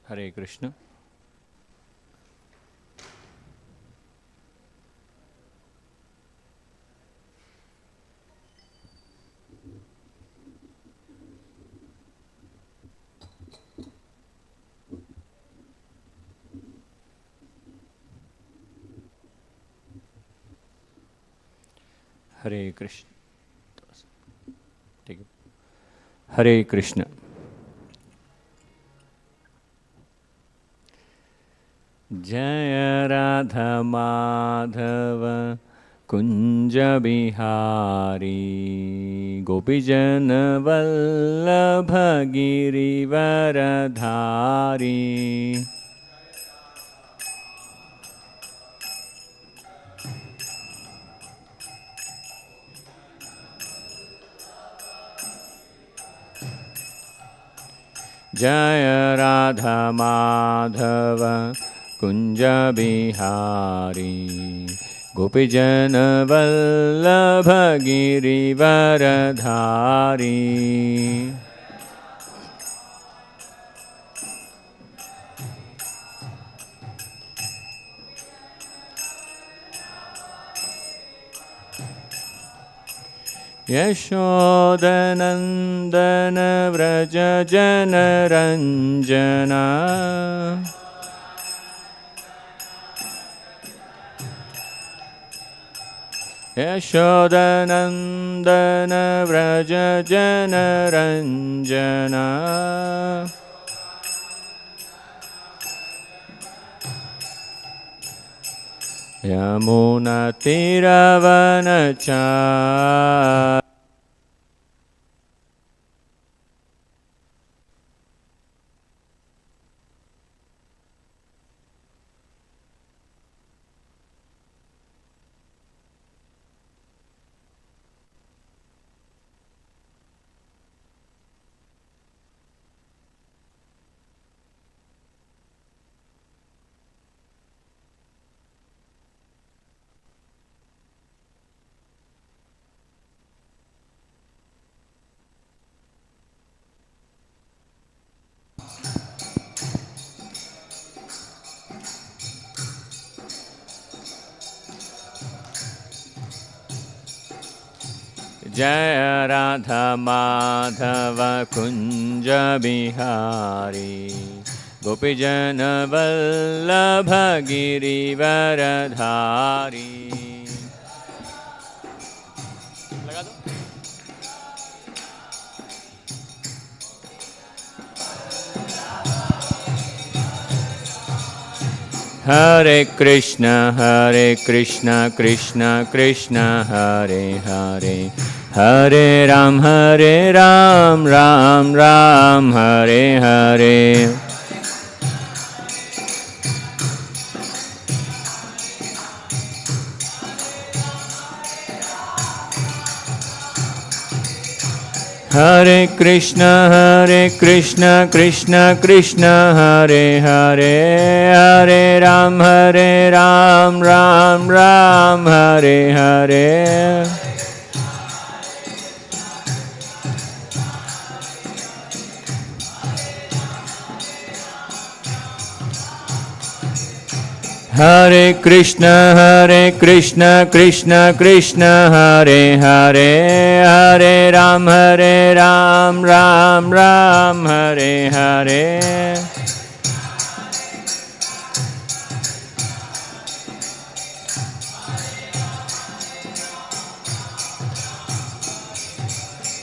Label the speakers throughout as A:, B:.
A: Hare Krishna. Hare Krishna. Take it. Hare Krishna. Jaya Radha Madhava Kunja Bihari Gopijana Vallabha Girivaradhari Jaya Radha Madhava Kunja Bihari Gopijana Vallabha Girivaradhari Yashodanandana Vraja Jana Ranjana Yashodanandana Vraja Jana Ranjana Yamuna Tiravanacha Jaya Radha Madhava Kunja Bihari Gopijana Vallabha Girivaradhari Hare Krishna, Krishna Krishna, Hare Hare Hare Ram, Ram Ram, Hare Hare Hare Krishna, Krishna Krishna, Hare Hare Hare Ram, Ram Ram, Hare Hare Hare Krishna, Krishna Krishna, Hare Hare Hare Ram, Ram Ram, Hare Hare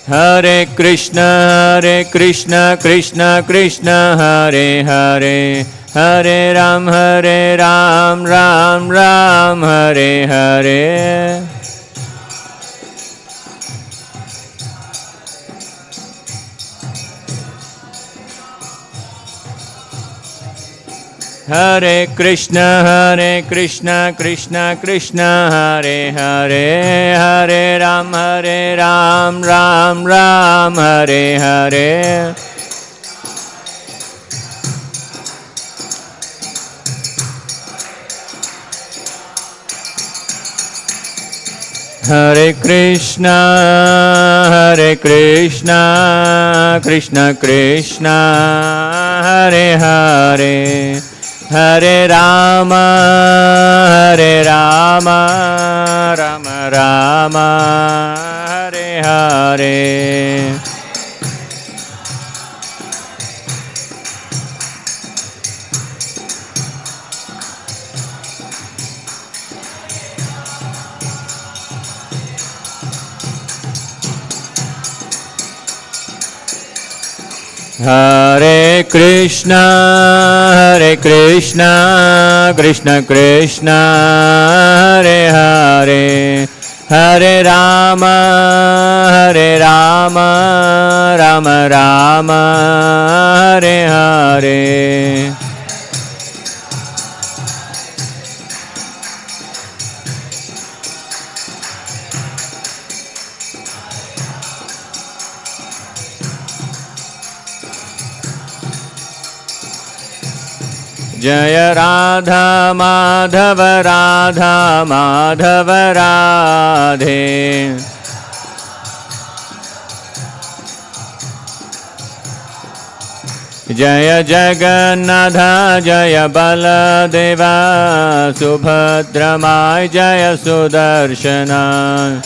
A: Hare Krishna, Krishna Krishna, Hare Hare Hare Ram, Ram Ram, Hare Hare Hare Krishna, Krishna Krishna, Hare Hare Hare Ram, Ram Ram, Hare Hare Hare Krishna, Krishna Krishna, Hare Hare, Hare Rama, Hare Rama, Rama Rama, Hare Hare. Hare Krishna, Krishna Krishna, Hare Hare, Hare Rama, Rama Rama, Hare Hare. Jaya Radha Madhava Radha Madhava Radhe. Jaya Jagannatha Jaya Baladeva Subhadra Mai Jaya Sudarshana.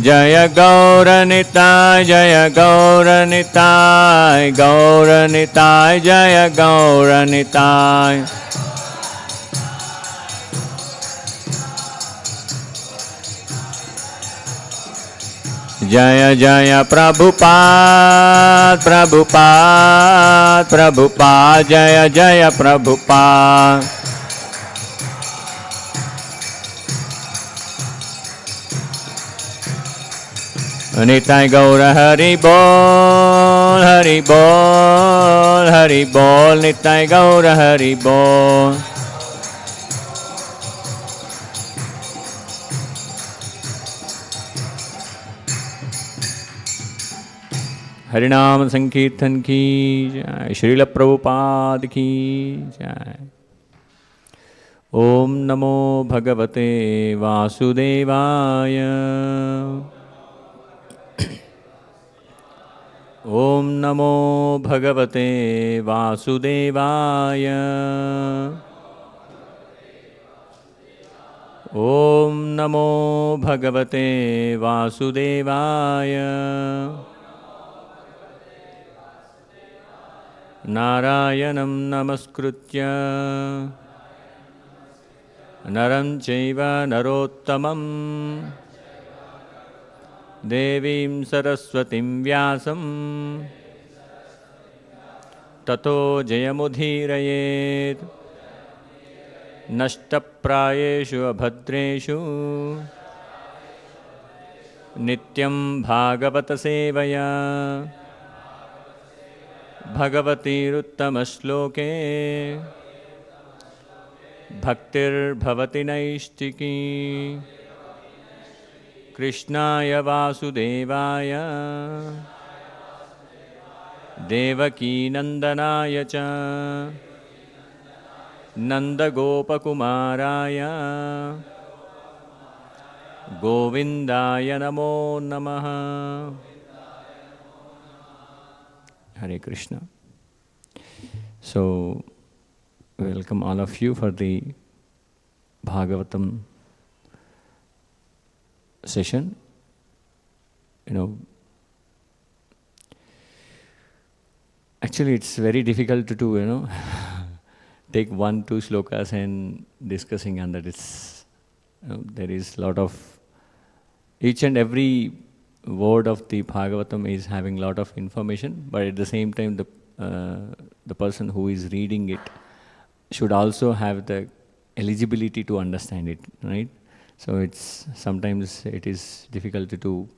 A: Jaya Gauranitai, Jaya Gauranitai, Gauranitai, Jaya Gauranitai. Jaya Jaya Prabhupada, Prabhupada, Prabhupada, Jaya Jaya Prabhupada. Nitai Gaura Hari Bol, Hari Bol, Hari Bol, Nitai Gaura Hari Bol. Harinam Sankirtan ki jai, Srila Prabhupada ki jai. Om Namo Bhagavate Vasudevaya. Om Namo Bhagavate Vasudevaya. Om Namo Bhagavate Vasudevaya. Narayanam Namaskritya Naram Chaiva Narottamam Devim Saraswatim Vyasam Tato Jayamudhirayet Nashtaprayeshu Abhadreshu Nityam Bhagavata Sevaya Bhagavati Ruttamaśloke Bhaktir Bhavati Naishtiki Krishnaya Vasudevaya Devaki Nandanaya Cha Nanda Gopakumaraya Govindaya Namo Namaha. Hare Krishna. So, welcome all of you for the Bhagavatam session. Actually it's very difficult to take 1-2 shlokas and discussing on that. It's there is a lot of, each and every word of the Bhagavatam is having a lot of information, but at the same time the person who is reading it should also have the eligibility to understand it, right? So it's sometimes it is difficult to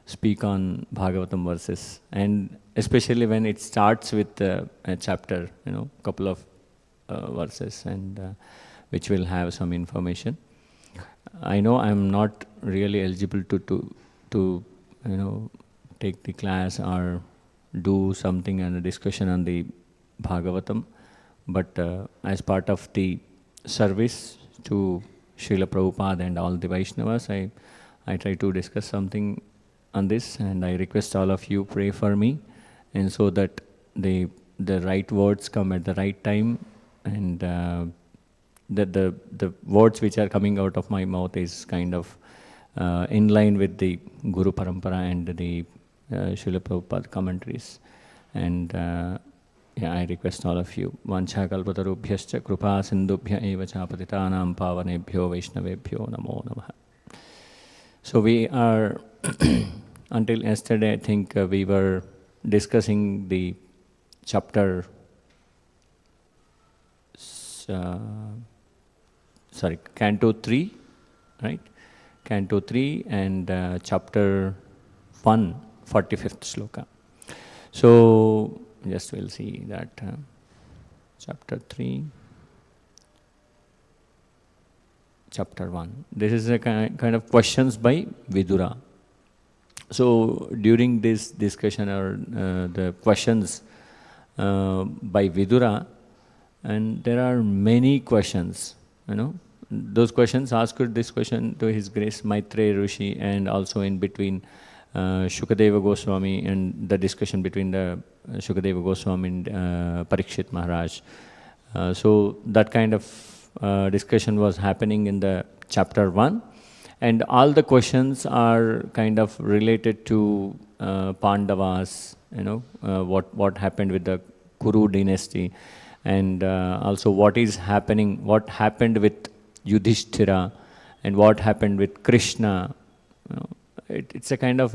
A: speak on Bhagavatam verses, and especially when it starts with a chapter, couple of verses, and which will have some information. I know I'm not really eligible to take the class or do something and a discussion on the Bhagavatam, but as part of the service to Srila Prabhupada and all the Vaishnavas, I I try to discuss something on this, and I request all of you pray for me, and so that the right words come at the right time, and that the words which are coming out of my mouth is kind of in line with the Guru Parampara and the Srila Prabhupada commentaries. And yeah, I request all of you. Vancha kalpatarubhyascha krupa sindubhya eva cha patitanam pavanebhyo vaishnavebhyo namo namaha. So we are, until yesterday, I think we were discussing the chapter, Canto 3, right? Canto 3 and chapter 1, 45th sloka. So, just we'll see that chapter 3, chapter 1. This is a kind of questions by Vidura. So, during this discussion or the questions by Vidura, and there are many questions, Those questions asked this question to His Grace Maitreya Rishi, and also in between Sukadeva Goswami, and the discussion between the Sukadeva Goswami and Pariksit Maharaj. So that kind of discussion was happening in the chapter 1, and all the questions are kind of related to Pandavas, what happened with the Kuru dynasty, and also what happened with Yudhishthira, and what happened with Krishna. It's a kind of,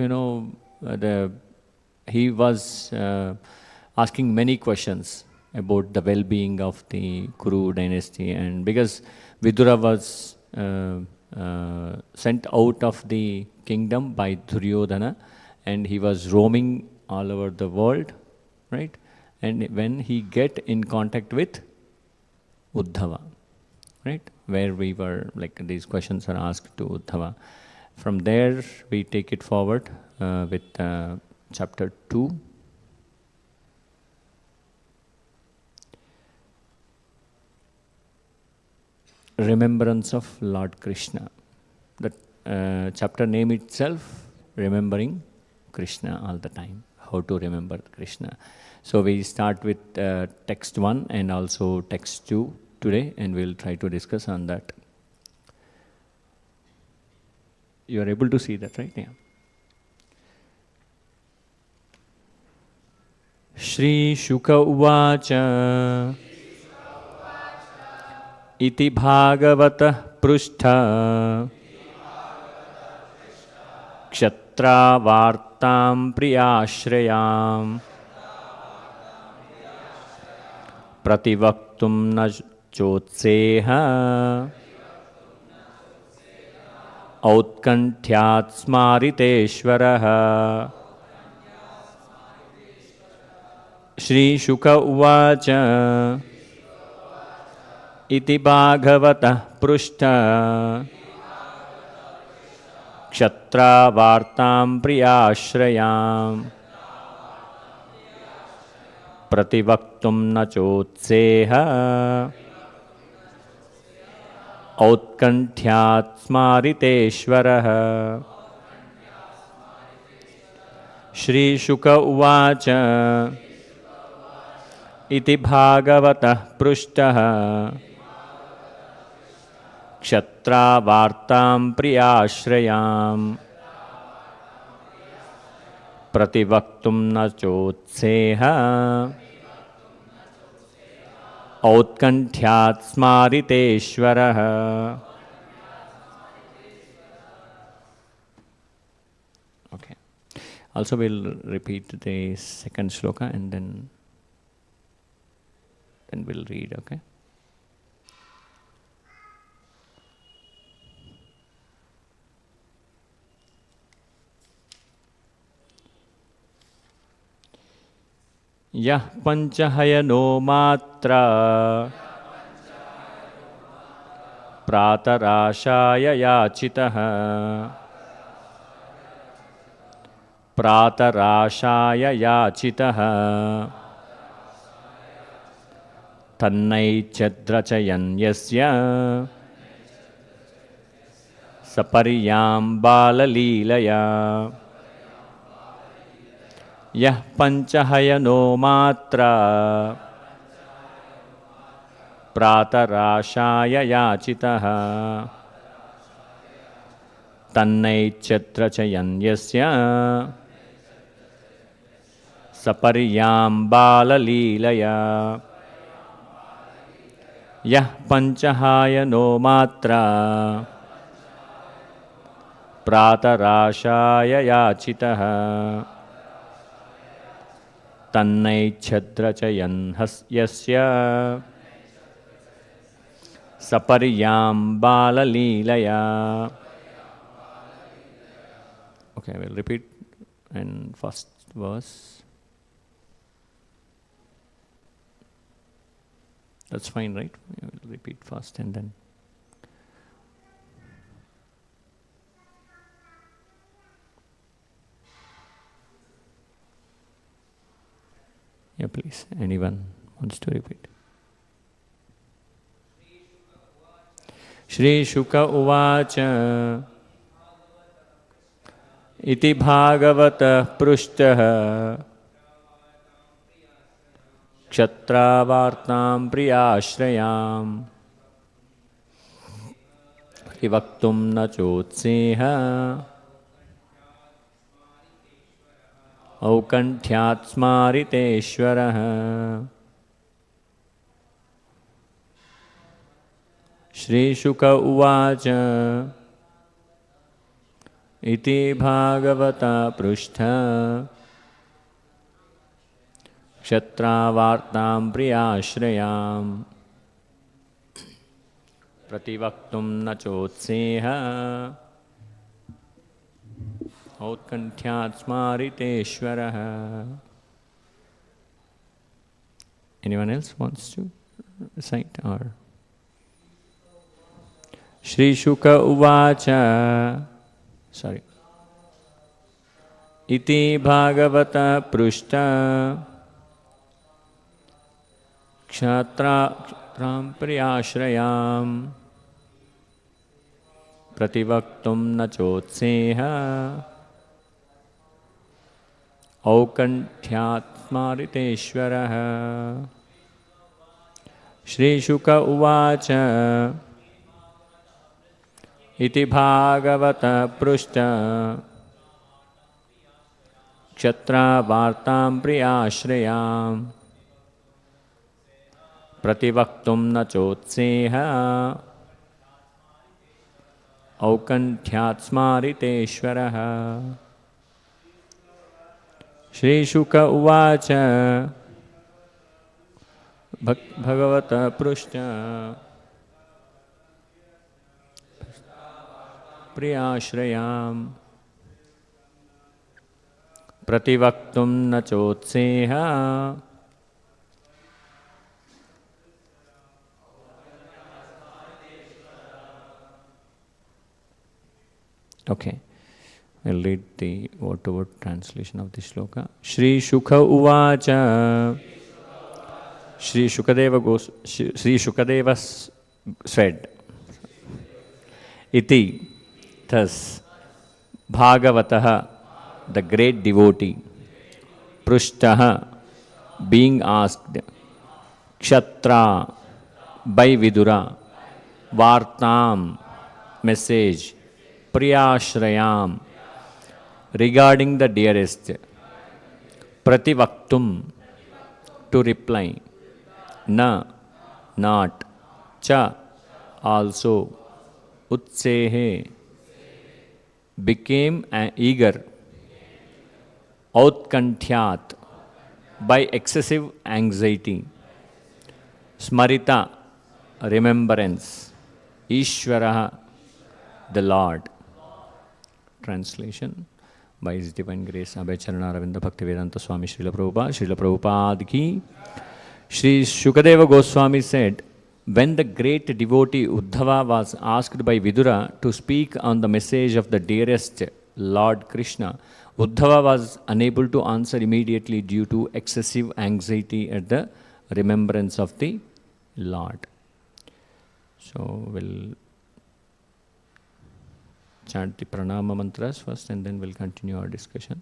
A: he was asking many questions about the well-being of the Kuru dynasty, and because Vidura was sent out of the kingdom by Duryodhana, and he was roaming all over the world, right? And when he get in contact with Uddhava, right? Where we were, like, these questions are asked to Uddhava. From there, we take it forward with chapter 2. Remembrance of Lord Krishna. The chapter name itself, remembering Krishna all the time. How to remember Krishna. So we start with text 1 and also text 2 today, and we'll try to discuss on that. You are able to see that, right? Yeah. Shri Shuka Uvacha Iti Bhagavata Prushtha Kshatrā Vartam Priyashrayam Prativaktum na Chotseha Outkantyat Smariteshvaraha. Shri Shuka Uvacha Iti Bhagavata Prushtha Kshatrā Vartam Priyashrayam Prativaktum na Chotseha Outkantyat Smariteshvaraha. Shri Shuka Uvacha Iti Bhagavata Prushtha Kshatrā Vartam Priyashrayam Prativaktum na Chotseha Outkantyat Smariteshvaraha. Okay. Also we'll repeat the second shloka and then we'll read, okay? Yah panchahayano matra pratarashaya yachitaha pratarashaya yachitaha tannai chadrachayan yasya saparyam balalilaya yah panchahayano matra pratarashaya yachitaha tannaichatra chayanyasya saparyam balalilaya yah panchahayano matra pratarashaya yachitaha tannaichatra chayanyasya saparyam balalilaya. Okay, I will repeat in first verse. That's fine, right? I will repeat first and then. Yeah, please. Anyone wants to repeat? Shri Shuka Uvacha Iti Bhagavata Prushtah Kshatravartam Priyashrayam Ivaktum Nachotseha Aukanthyat Smariteshwaraha. Shri Shuka Uvacha Iti Bhagavata Prushtha Kshatravartam Priyashrayam Prativaktum Nachotseha Aukanthyat Smariteshwaraha. Anyone else wants to recite or? Shri Shuka Uvacha Iti Bhagavata Prushtha Kshatram Priyashrayam Prativaktum Nachotseha Aukanthyat Smariteshwaraha. Shri Shuka Uvacha Iti Bhagavata Prushtha Kshatravartam Priyashrayam Prativaktum Nachotseha Aukanthyat Smariteshwaraha. Shri Shuka Uvacha Bhagavata Prushtha Priyashrayam Prativaktum Nachotseha Okay, I'll read the word-to-word translation of the shloka. Shri Shuka Uvacha Shri Sukadeva said, Iti, thus, Bhagavataha, the great devotee, Prushtah, being asked, Kshatra, by Vidura, Vartam, message, Priyashrayam, regarding the dearest, Prativaktum, to reply, Na, not, Cha, also, Utsehe, became eager, Autkanthyat, by excessive anxiety, Smarita, remembrance, Ishvaraha, the Lord. Translation by His Divine Grace, Abhay Charana Ravinda Bhaktivedanta Swami Srila Prabhupada ki. Shri Sukadeva Goswami said, when the great devotee Uddhava was asked by Vidura to speak on the message of the dearest Lord Krishna, Uddhava was unable to answer immediately due to excessive anxiety at the remembrance of the Lord. So we'll chant the pranama mantras first and then we'll continue our discussion.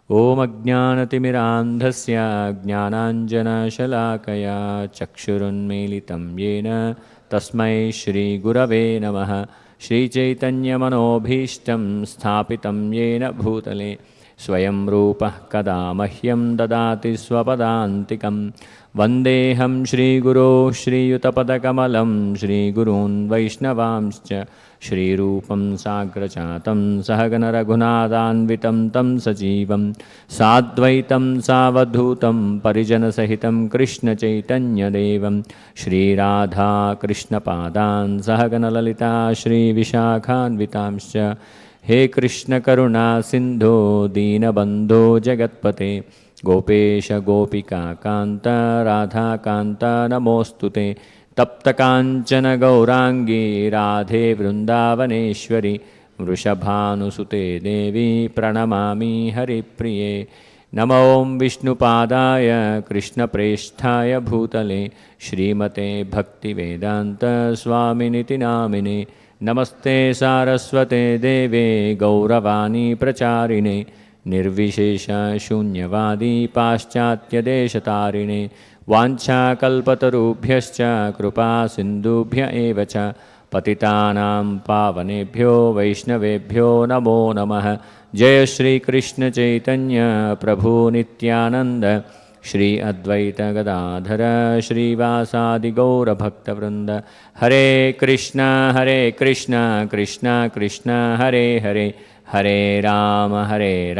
A: Om Ajnanatimirandhasya Jnananjana Shalakaya Chakshurunmilitam Yena Tasmai Shri Gurave Namaha Shri Chaitanya Manobhishtam Sthapitam Yena Bhutale Swayam Rupah Kada Mahyam Dadati Swapadantikam Vandeham Shri Guru Shri Yutapadakamalam Shri Gurun Vaishnavamscha Shri Rupam Sagrachatam Sahagana Raghunadanvitam Tam Sajivam Sadvaitam Savadhutam Parijana Sahitam Krishna Chaitanya Devam Shri Radha Krishna Padan Sahagana Lalita Shri Vishakhanvitamscha He Krishna Karuna Sindho Dina Bandho Jagatpate Gopesha Gopika Kanta Radha Kanta Namostute Tapta Kanchana Gaurangi Radhe Vrindavaneshwari Vrishabhanusute Devi Pranamami Haripriye Namo Vishnu Padaya Krishna Presthaya Bhutale Śrīmate Bhakti Vedanta Swaminiti Namine Namaste Saraswate Deve Gauravani Pracharine Nirvishesha Shunyavadi Paschatya Deshatarine Vancha Kalpatarubhyascha Krupa Sindubhya Evacha Patitanam Pavanebhyo Vaishnavebhyo Namo Namaha Jaya Shri Krishna Chaitanya Prabhu Nityananda Shri Advaita Gadadhara Shri Vasadi Gaura Bhakta Vrinda Hare Krishna Krishna Krishna Hare Hare Hare Rama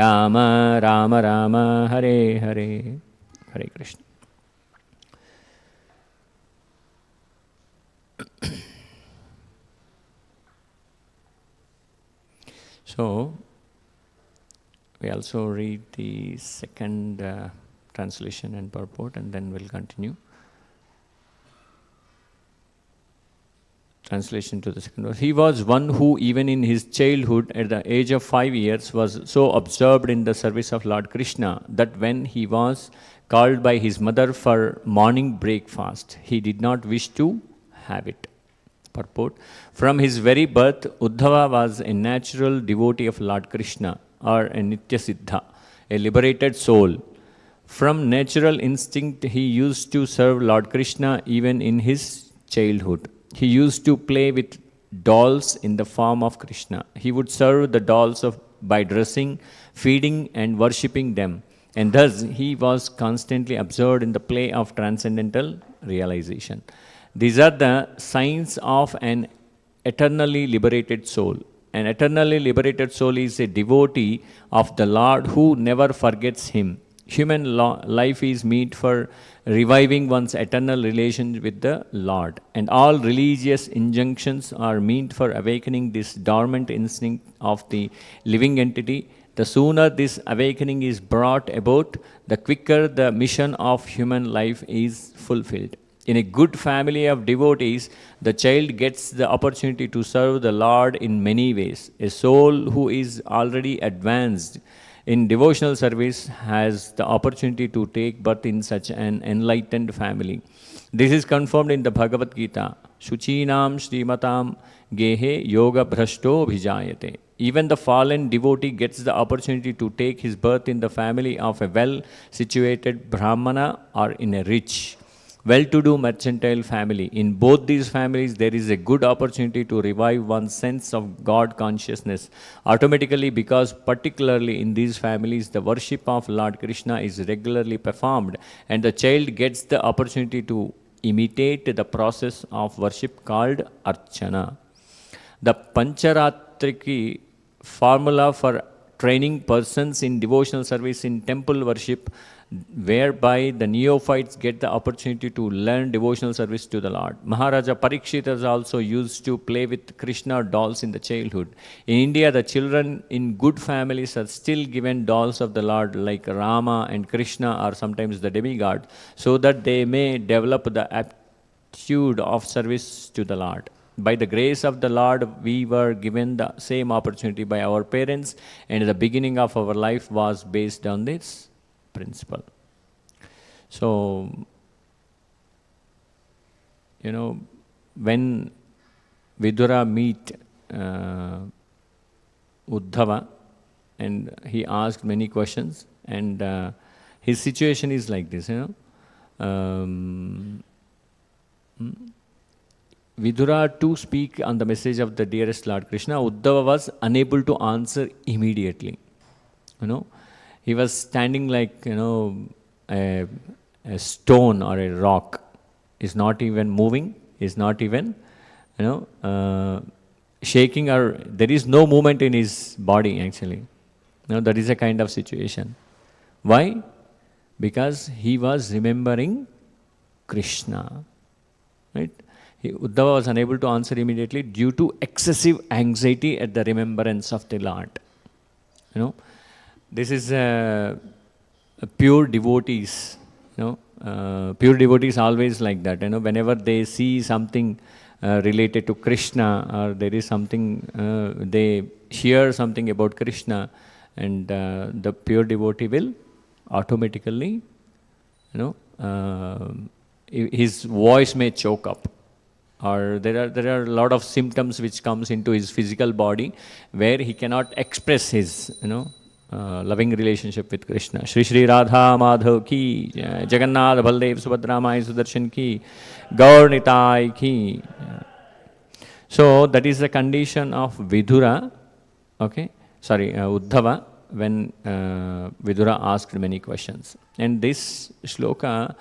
A: Rama Rama Hare Hare Hare Krishna. So, we also read the second translation and purport and then we'll continue. Translation to the second verse. He was one who even in his childhood at the age of 5 years was so absorbed in the service of Lord Krishna that when he was called by his mother for morning breakfast, he did not wish to have it. Purport. From his very birth, Uddhava was a natural devotee of Lord Krishna or a Nitya Siddha, a liberated soul. From natural instinct, he used to serve Lord Krishna even in his childhood. He used to play with dolls in the form of Krishna. He would serve the dolls by dressing, feeding and worshipping them. And thus, he was constantly absorbed in the play of transcendental realization. These are the signs of an eternally liberated soul. An eternally liberated soul is a devotee of the Lord who never forgets him. Human life is meant for reviving one's eternal relation with the Lord. And all religious injunctions are meant for awakening this dormant instinct of the living entity. The sooner this awakening is brought about, the quicker the mission of human life is fulfilled. In a good family of devotees, the child gets the opportunity to serve the Lord in many ways. A soul who is already advanced in devotional service has the opportunity to take birth in such an enlightened family. This is confirmed in the Bhagavad Gita. Shuchinam Śrīmatam Gehe Yoga Bhrashto Bhijayate. Even the fallen devotee gets the opportunity to take his birth in the family of a well-situated Brahmana or in a rich, well-to-do mercantile family. In both these families, there is a good opportunity to revive one's sense of God consciousness automatically, because particularly in these families, the worship of Lord Krishna is regularly performed and the child gets the opportunity to imitate the process of worship called Archana. The Pancharatriki formula for training persons in devotional service in temple worship, whereby the neophytes get the opportunity to learn devotional service to the Lord. Maharaja Pariksit is also used to play with Krishna dolls in the childhood. In India, the children in good families are still given dolls of the Lord like Rama and Krishna or sometimes the demigod, so that they may develop the aptitude of service to the Lord. By the grace of the Lord, we were given the same opportunity by our parents, and the beginning of our life was based on this principle. So, when Vidura meet Uddhava, and he asked many questions, and his situation is like this, Vidura to speak on the message of the dearest Lord Krishna. Uddhava was unable to answer immediately. He was standing like, a stone or a rock. Is not even moving, is not even, shaking, or there is no movement in his body actually. That is a kind of situation. Why? Because he was remembering Krishna. Right? Uddhava was unable to answer immediately due to excessive anxiety at the remembrance of the Lord. This is a pure devotees. Pure devotees always like that. Whenever they see something related to Krishna, or there is something, they hear something about Krishna, and the pure devotee will automatically, his voice may choke up, or there are a lot of symptoms which comes into his physical body where he cannot express his, loving relationship with Krishna. Shri Shri Radha Madhav ki, Jagannath Baldev Subhadra Mai Sudarshan ki, Gaur Nitai ki. So that is the condition of Vidura, Uddhava, when Vidura asked many questions. And this shloka,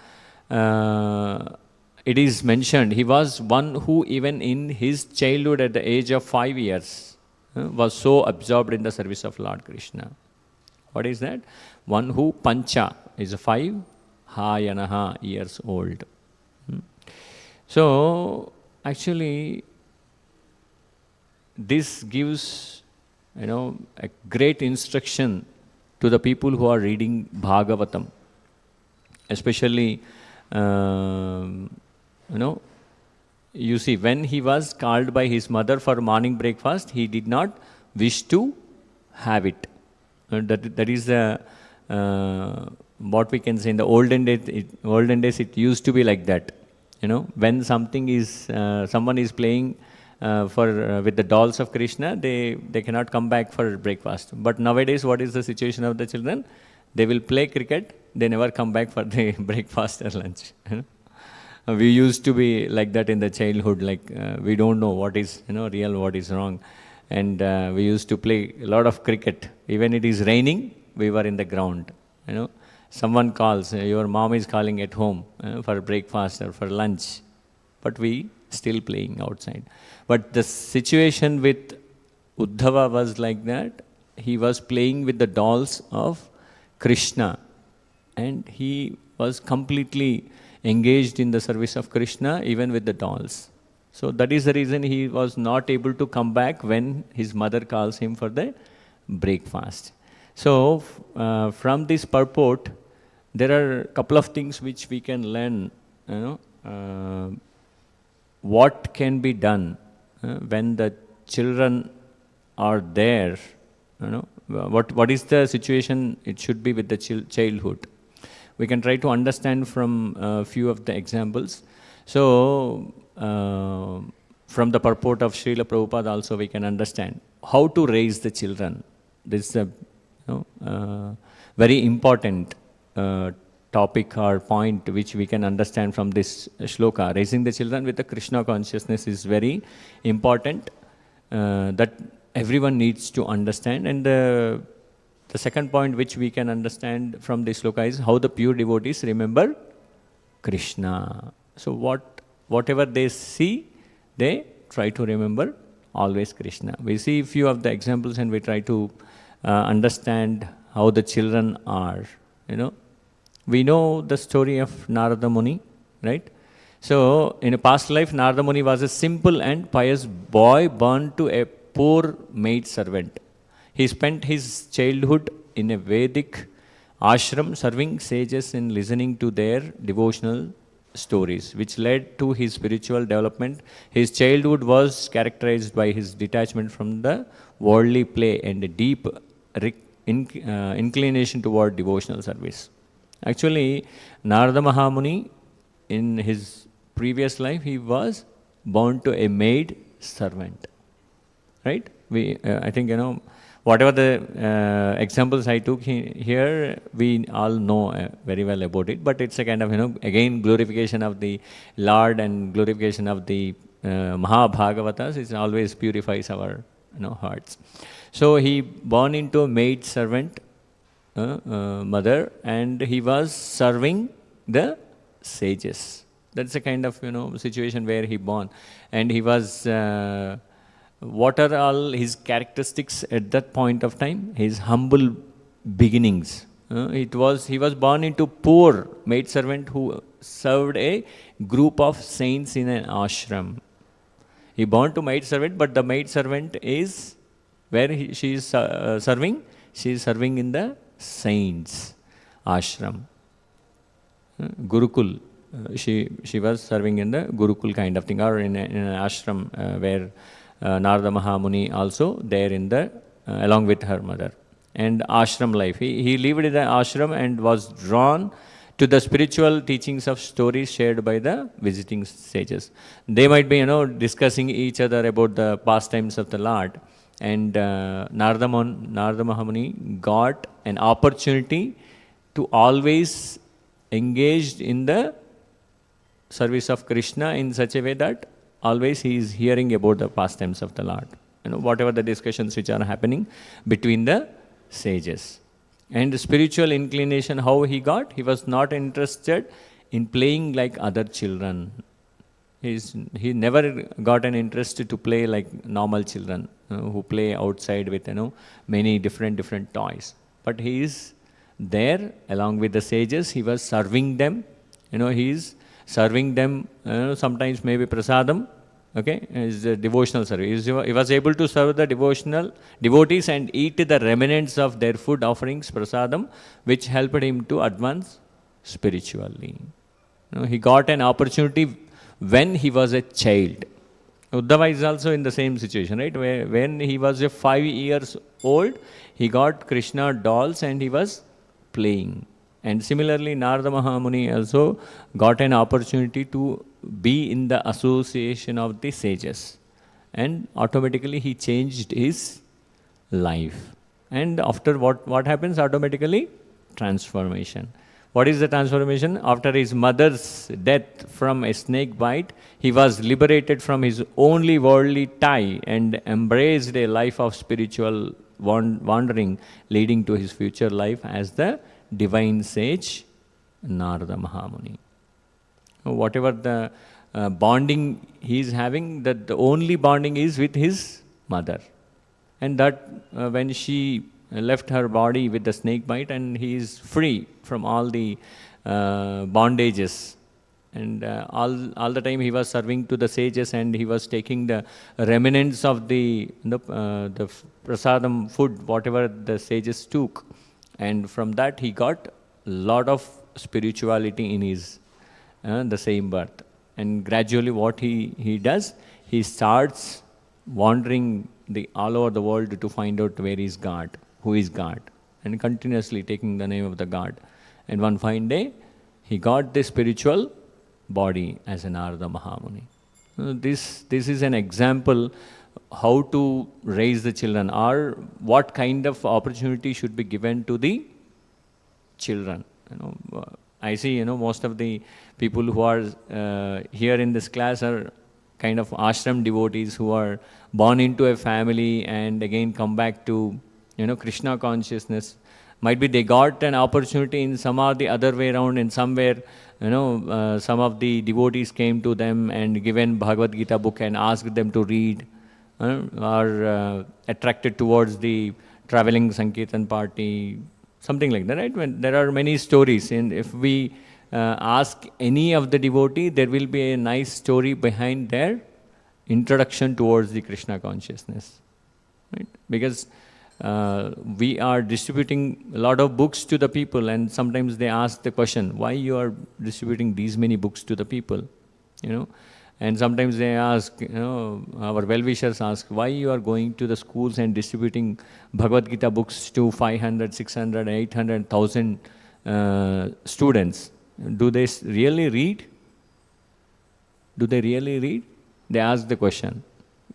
A: it is mentioned, he was one who even in his childhood at the age of 5 years was so absorbed in the service of Lord Krishna. What is that? One who pancha is 5 hayanaha years old. So actually this gives a great instruction to the people who are reading Bhagavatam. Especially you see, when he was called by his mother for morning breakfast, he did not wish to have it. That is what we can say in the olden days. It used to be like that. When something is someone is playing with the dolls of Krishna, they cannot come back for breakfast. But nowadays, what is the situation of the children? They will play cricket. They never come back for the breakfast or lunch. We used to be like that in the childhood. Like we don't know what is real, what is wrong. And we used to play a lot of cricket. Even it is raining, we were in the ground. Someone calls, your mom is calling at home for breakfast or for lunch, but we still playing outside. But the situation with Uddhava was like that. He was playing with the dolls of Krishna, and he was completely engaged in the service of Krishna, even with the dolls. So that is the reason he was not able to come back when his mother calls him for the breakfast. So from this purport, there are a couple of things which we can learn. What can be done when the children are there? What is the situation it should be with the childhood? We can try to understand from a few of the examples. So from the purport of Srila Prabhupada also we can understand how to raise the children. This is a very important topic or point which we can understand from this shloka. Raising the children with the Krishna consciousness is very important, that everyone needs to understand. And the second point which we can understand from this shloka is how the pure devotees remember Krishna. So whatever they see, they try to remember always Krishna. We see a few of the examples and we try to understand how the children are. We know the story of Narada Muni, right? So in a past life, Narada Muni was a simple and pious boy born to a poor maid servant. He spent his childhood in a Vedic ashram serving sages and listening to their devotional stories, which led to his spiritual development. His childhood was characterized by his detachment from the worldly play and a deep inclination toward devotional service. Actually, Narada Mahamuni, in his previous life, he was born to a maid servant. Right? I think, Whatever the examples I took here, we all know very well about it, but it's a kind of, again, glorification of the Lord and glorification of the Mahabhagavatas. It always purifies our hearts. So he born into a maid servant mother, and he was serving the sages. That's a kind of situation where he born, and he was. What are all his characteristics at that point of time? His humble beginnings. He was born into poor maid servant who served a group of saints in an ashram. He born to maid servant, but the maid servant is where she is serving. She is serving in the saints ashram, Gurukul. She was serving in the Gurukul kind of thing, or in an ashram where Narada Mahamuni also there in the along with her mother. And ashram life. He lived in the ashram and was drawn to the spiritual teachings of stories shared by the visiting sages. They might be, discussing each other about the pastimes of the Lord. And Narada Mahamuni got an opportunity to always engage in the service of Krishna in such a way that always he is hearing about the pastimes of the Lord. Whatever the discussions which are happening between the sages. And the spiritual inclination, how he got? He was not interested in playing like other children. He never got an interest to play like normal children who play outside with many different toys. But he is there along with the sages. He was serving them. He is serving them, sometimes maybe prasadam, okay, is a devotional service. He was able to serve the devotees and eat the remnants of their food offerings, prasadam, which helped him to advance spiritually. He got an opportunity when he was a child. Uddhava is also in the same situation, right? When he was 5 years old, he got Krishna dolls and he was playing. And similarly, Narada Mahamuni also got an opportunity to be in the association of the sages. And automatically he changed his life. And after what happens? Automatically, transformation. What is the transformation? After his mother's death from a snake bite, he was liberated from his only worldly tie and embraced a life of spiritual wandering, leading to his future life as the divine sage Narada Mahamuni. Whatever the bonding he is having, that the only bonding is with his mother. And that when she left her body with the snake bite, and he is free from all the bondages. And all the time he was serving to the sages, and he was taking the remnants of the prasadam food, whatever the sages took. And from that he got a lot of spirituality in his the same birth. And gradually what he does, he starts wandering all over the world to find out where is God, who is God, and continuously taking the name of the God. And one fine day, he got the spiritual body as an Narada Mahamuni. This is an example how to raise the children, or what kind of opportunity should be given to the children. I see, most of the people who are here in this class are kind of ashram devotees who are born into a family and again come back to, Krishna consciousness. Might be they got an opportunity in some or the other way around, and somewhere, some of the devotees came to them and given Bhagavad Gita book and asked them to read, or attracted towards the traveling Sankirtan party, something like that, right? When there are many stories, and if we ask any of the devotee, there will be a nice story behind their introduction towards the Krishna consciousness, right? Because we are distributing a lot of books to the people, and sometimes they ask the question, why you are distributing these many books to the people, And sometimes they ask, our well-wishers ask, why you are going to the schools and distributing Bhagavad Gita books to 500, 600, 800, 1,000 students. Do they really read? Do they really read? They ask the question.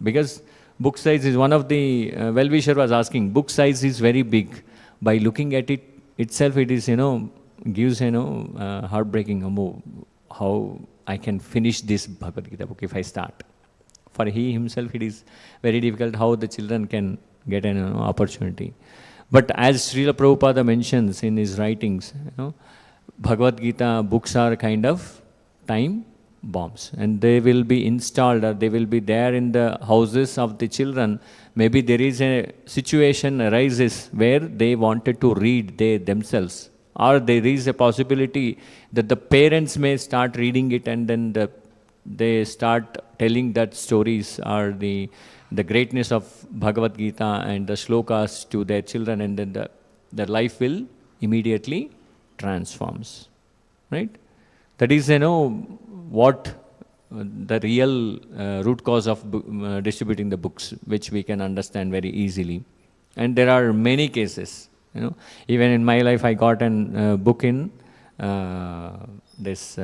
A: Because Book size is one of the, well-wisher was asking, book size is very big. By looking at it itself, it is, gives, heartbreaking, how I can finish this Bhagavad Gita book if I start. For he himself, it is very difficult how the children can get an opportunity. But as Srila Prabhupada mentions in his writings, Bhagavad Gita books are kind of time bombs, and they will be installed, or they will be there in the houses of the children. Maybe there is a situation arises where they wanted to read they themselves, or there is a possibility that the parents may start reading it, and then they start telling that stories or the greatness of Bhagavad Gita and the shlokas to their children, and then their life will immediately transforms, right? That is, what the real root cause of distributing the books, which we can understand very easily. And there are many cases, Even in my life, I got a book in this,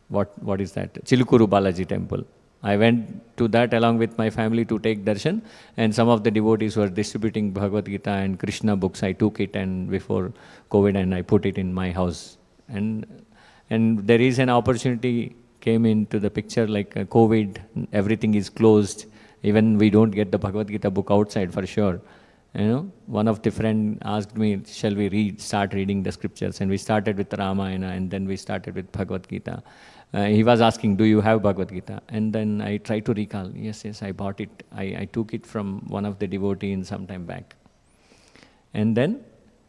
A: what is that? Chilukuru Balaji temple. I went to that along with my family to take darshan, and some of the devotees were distributing Bhagavad Gita and Krishna books. I took it, and before COVID, and I put it in my house. And there is an opportunity came into the picture, like COVID, everything is closed. Even we don't get the Bhagavad Gita book outside for sure. One of the friend asked me, shall we start reading the scriptures? And we started with Ramayana, and then we started with Bhagavad Gita. He was asking, do you have Bhagavad Gita? And then I tried to recall, yes, I bought it. I took it from one of the devotees some time back. And then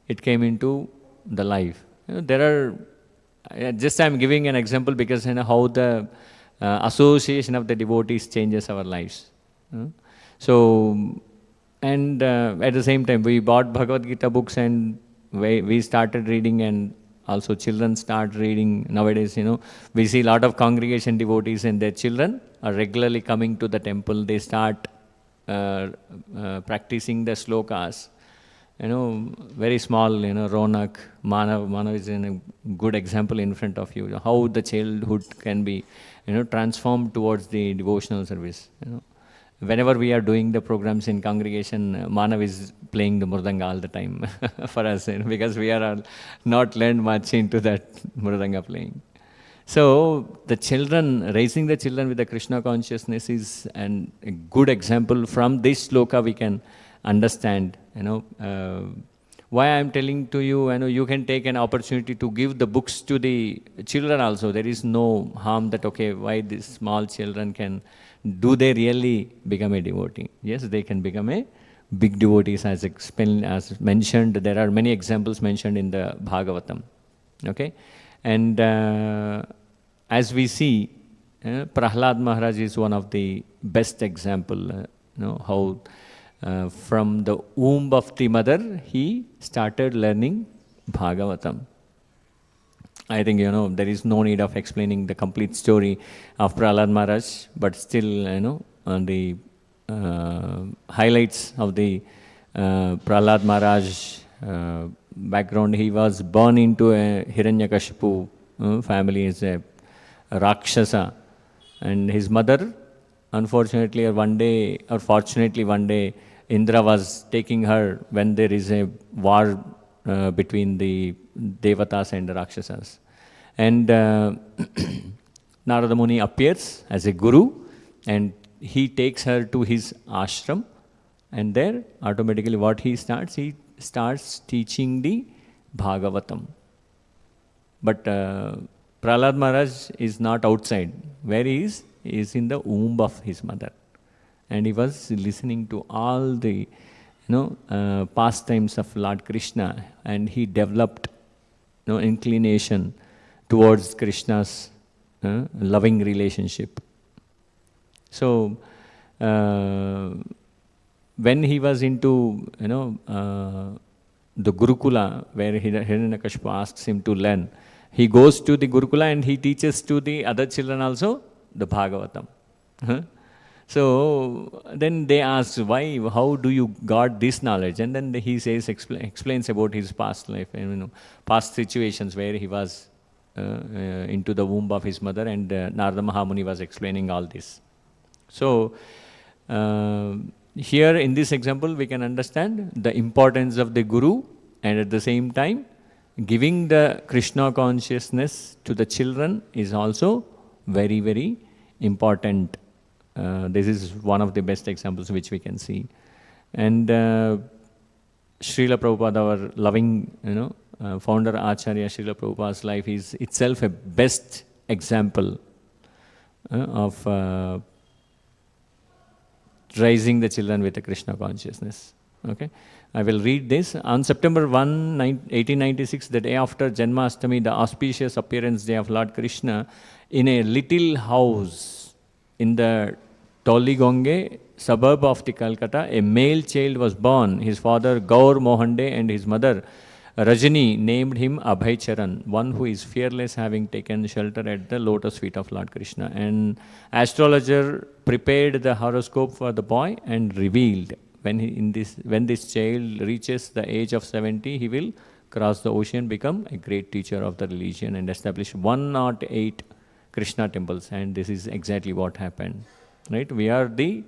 A: it came into the life. There are, just I'm giving an example because how the association of the devotees changes our lives. So, and at the same time, we bought Bhagavad Gita books, and we started reading, and also children start reading. Nowadays, we see a lot of congregation devotees and their children are regularly coming to the temple. They start practicing the slokas. Very small, Ronak, Manav is a good example in front of you. How the childhood can be, transformed towards the devotional service. Whenever we are doing the programs in congregation, Manav is playing the mridanga all the time for us, because we are not learned much into that mridanga playing. So the children, raising the children with the Krishna consciousness is a good example. From this sloka we can understand, why I am telling to you, you can take an opportunity to give the books to the children also. There is no harm that, okay, why these small children can, do they really become a devotee? Yes, they can become a big devotees, as mentioned. There are many examples mentioned in the Bhagavatam. Okay, and as we see, Prahlad Maharaj is one of the best example. How from the womb of the mother he started learning Bhagavatam. I think, there is no need of explaining the complete story of Prahlad Maharaj, but still, on the highlights of the Prahlad Maharaj background, he was born into a Hiranyakashipu family, is a Rakshasa, and his mother, unfortunately, or fortunately, one day, Indra was taking her when there is a war between the Devatas and the Rakshasas. And Narada Muni appears as a guru, and he takes her to his ashram, and there automatically what he starts teaching the Bhagavatam. But Prahlad Maharaj is not outside. Where he is in the womb of his mother. And he was listening to all the pastimes of Lord Krishna, and he developed inclination towards Krishna's loving relationship. So when he was into the Gurukula, where Hiranyakashipu asks him to learn, he goes to the Gurukula and he teaches to the other children also the Bhagavatam. So then they ask, why, how do you got this knowledge? And then he says, explains about his past life, past situations where he was into the womb of his mother, and Narada Mahamuni was explaining all this. So Here in this example, we can understand the importance of the Guru, and at the same time, giving the Krishna consciousness to the children is also very, very important. This is one of the best examples which we can see. And Srila Prabhupada, our loving, founder Acharya Srila Prabhupada's life is itself a best example of raising the children with a Krishna consciousness. Okay, I will read this. On September 1, 1896, the day after Janmashtami, the auspicious appearance day of Lord Krishna, in a little house in the Toligonge suburb of the Calcutta, a male child was born. His father Gaur Mohande and his mother Rajani named him Abhay Charan, one who is fearless, having taken shelter at the lotus feet of Lord Krishna. An astrologer prepared the horoscope for the boy and revealed when this child reaches the age of 70, he will cross the ocean, become a great teacher of the religion, and establish 108 Krishna temples. And this is exactly what happened. Right? We are the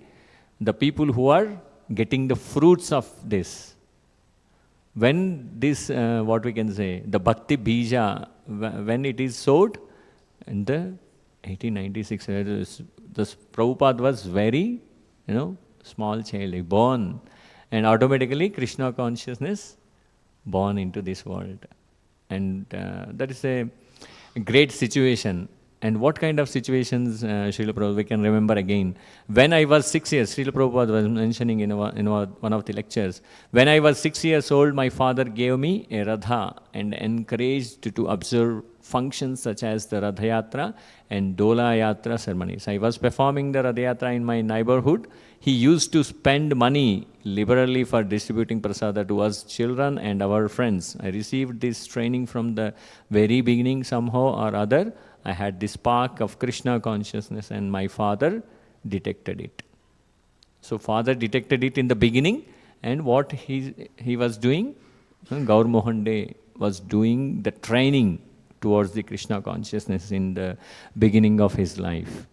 A: people who are getting the fruits of this. When this, what we can say, the Bhakti Bija, when it is sowed, in the 1896, this Prabhupada was very, small child, born, and automatically Krishna consciousness born into this world. And that is a great situation. And what kind of situations, Srila Prabhupada, we can remember again. When I was 6 years, Srila Prabhupada was mentioning in one of the lectures, when I was 6 years old, my father gave me a Radha and encouraged to observe functions such as the Radha Yatra and Dola Yatra ceremonies. I was performing the Radha Yatra in my neighborhood. He used to spend money liberally for distributing prasada to us children and our friends. I received this training from the very beginning somehow or other. I had this spark of Krishna consciousness and my father detected it. So father detected it in the beginning, and what he was doing, Gaur Mohande was doing the training towards the Krishna consciousness in the beginning of his life.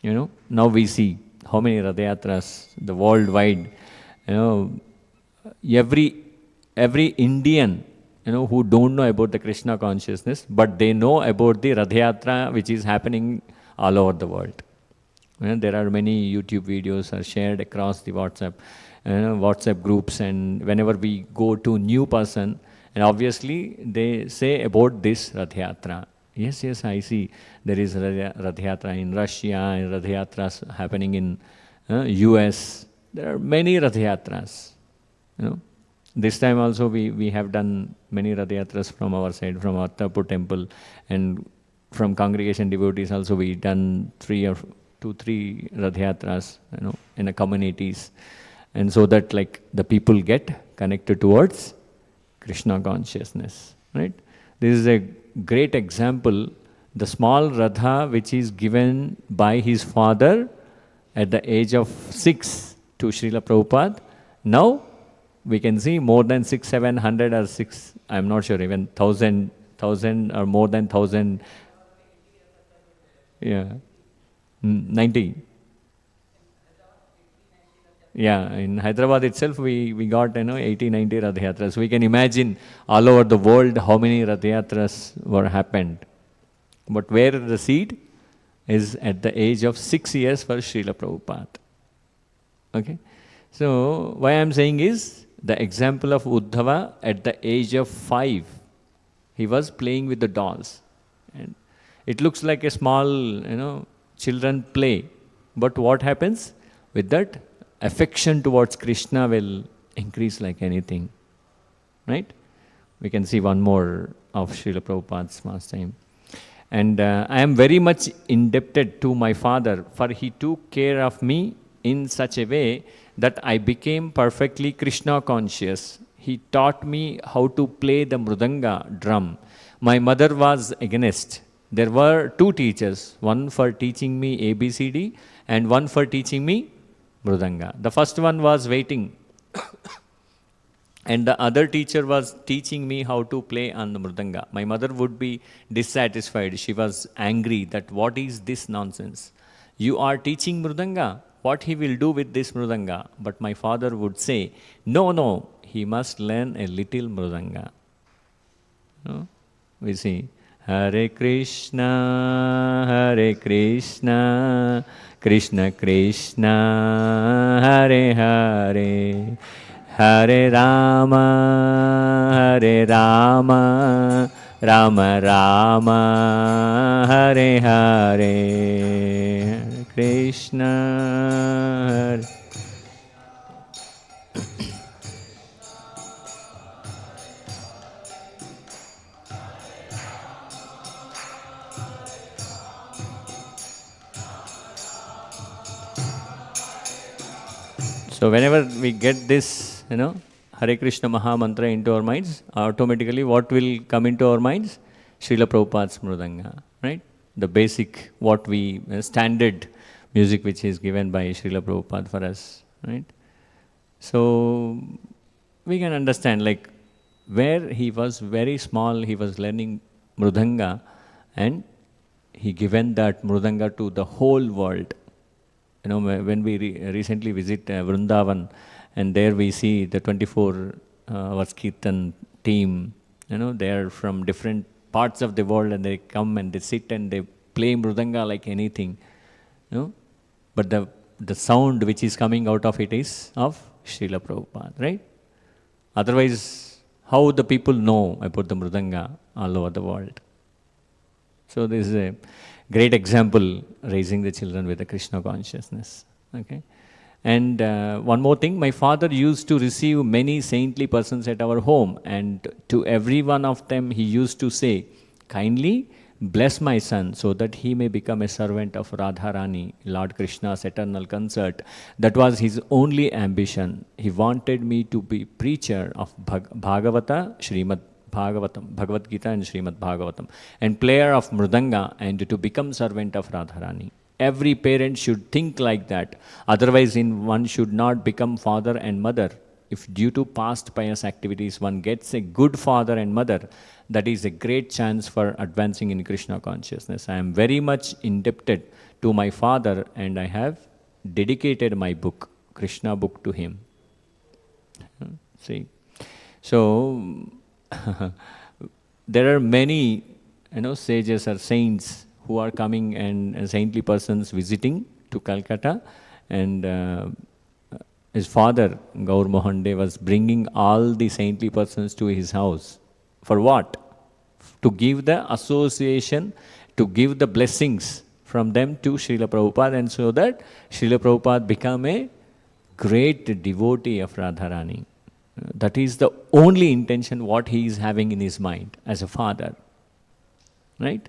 A: Now we see how many Radhayatras, the worldwide, every Indian, who don't know about the Krishna consciousness, but they know about the Radha Yatra which is happening all over the world. There are many YouTube videos are shared across the WhatsApp groups, and whenever we go to new person, and obviously they say about this Radha Yatra. Yes, I see there is Radha Yatra in Russia, and Radha Yatras happening in US. There are many Radha Yatras. This time also we have done many Radha Yatras from our side, from our Attapur temple, and from congregation devotees also we done 3 Radha Yatras, in the communities, and so that the people get connected towards Krishna consciousness, right? This is a great example, the small Radha which is given by his father at the age of 6 to Srila Prabhupada. Now we can see more than 700 or 6, I'm not sure, even 1,000 or more than 1,000. Yeah, 90. Yeah, in Hyderabad itself we got 80, 90 Radha Yatras. We can imagine all over the world how many Radha Yatras were happened. But where the seed is at the age of 6 years for Srila Prabhupada. Okay, so why I'm saying is, the example of Uddhava at the age of 5, he was playing with the dolls. And it looks like a small, children play. But what happens? With that, affection towards Krishna will increase like anything. Right? We can see one more of Srila Prabhupada's pastime. And I am very much indebted to my father, for he took care of me in such a way that I became perfectly Krishna conscious. He taught me how to play the mridanga drum. My mother was against. There were 2 teachers, one for teaching me ABCD and one for teaching me mridanga. The first one was waiting and the other teacher was teaching me how to play on the mridanga. My mother would be dissatisfied. She was angry that what is this nonsense? You are teaching mridanga. what he will do with this mridanga. But my father would say, no, he must learn a little mridanga. No? We see, Hare Krishna, Krishna Krishna, Hare Hare, Hare Rama, Rama Rama, Hare Hare, Hare Krishna, Hare. So whenever we get this, Hare Krishna Maha Mantra into our minds, automatically what will come into our minds? Srila Prabhupada's Mridanga, right? The basic, standard music which is given by Srila Prabhupada for us, right? So we can understand, like, where he was very small, he was learning Mridanga, and he given that Mridanga to the whole world. When we recently visit Vrindavan, and there we see the 24 hours Kirtan team, they are from different parts of the world, and they come and they sit and they play Mridanga like anything. But the sound which is coming out of it is of Srila Prabhupada, right? Otherwise, how the people know about the Mridanga all over the world? So this is a great example, raising the children with the Krishna consciousness. Okay, and one more thing, my father used to receive many saintly persons at our home, and to every one of them he used to say, kindly bless my son so that he may become a servant of Radharani, Lord Krishna's eternal consort. That was his only ambition. He wanted me to be preacher of Bhagavata, Śrīmad-Bhāgavatam, Bhagavad Gita and Śrīmad-Bhāgavatam, and player of Mridanga, and to become servant of Radharani. Every parent should think like that. Otherwise, one should not become father and mother. If due to past pious activities one gets a good father and mother, that is a great chance for advancing in Krishna consciousness. I am very much indebted to my father, and I have dedicated my book, Krishna book, to him. See, so there are many, sages or saints who are coming, and saintly persons visiting to Calcutta, and his father, Gaur Mohan De, was bringing all the saintly persons to his house. For what? To give the association, to give the blessings from them to Srila Prabhupada, and so that Srila Prabhupada become a great devotee of Radharani. That is the only intention what he is having in his mind as a father. Right?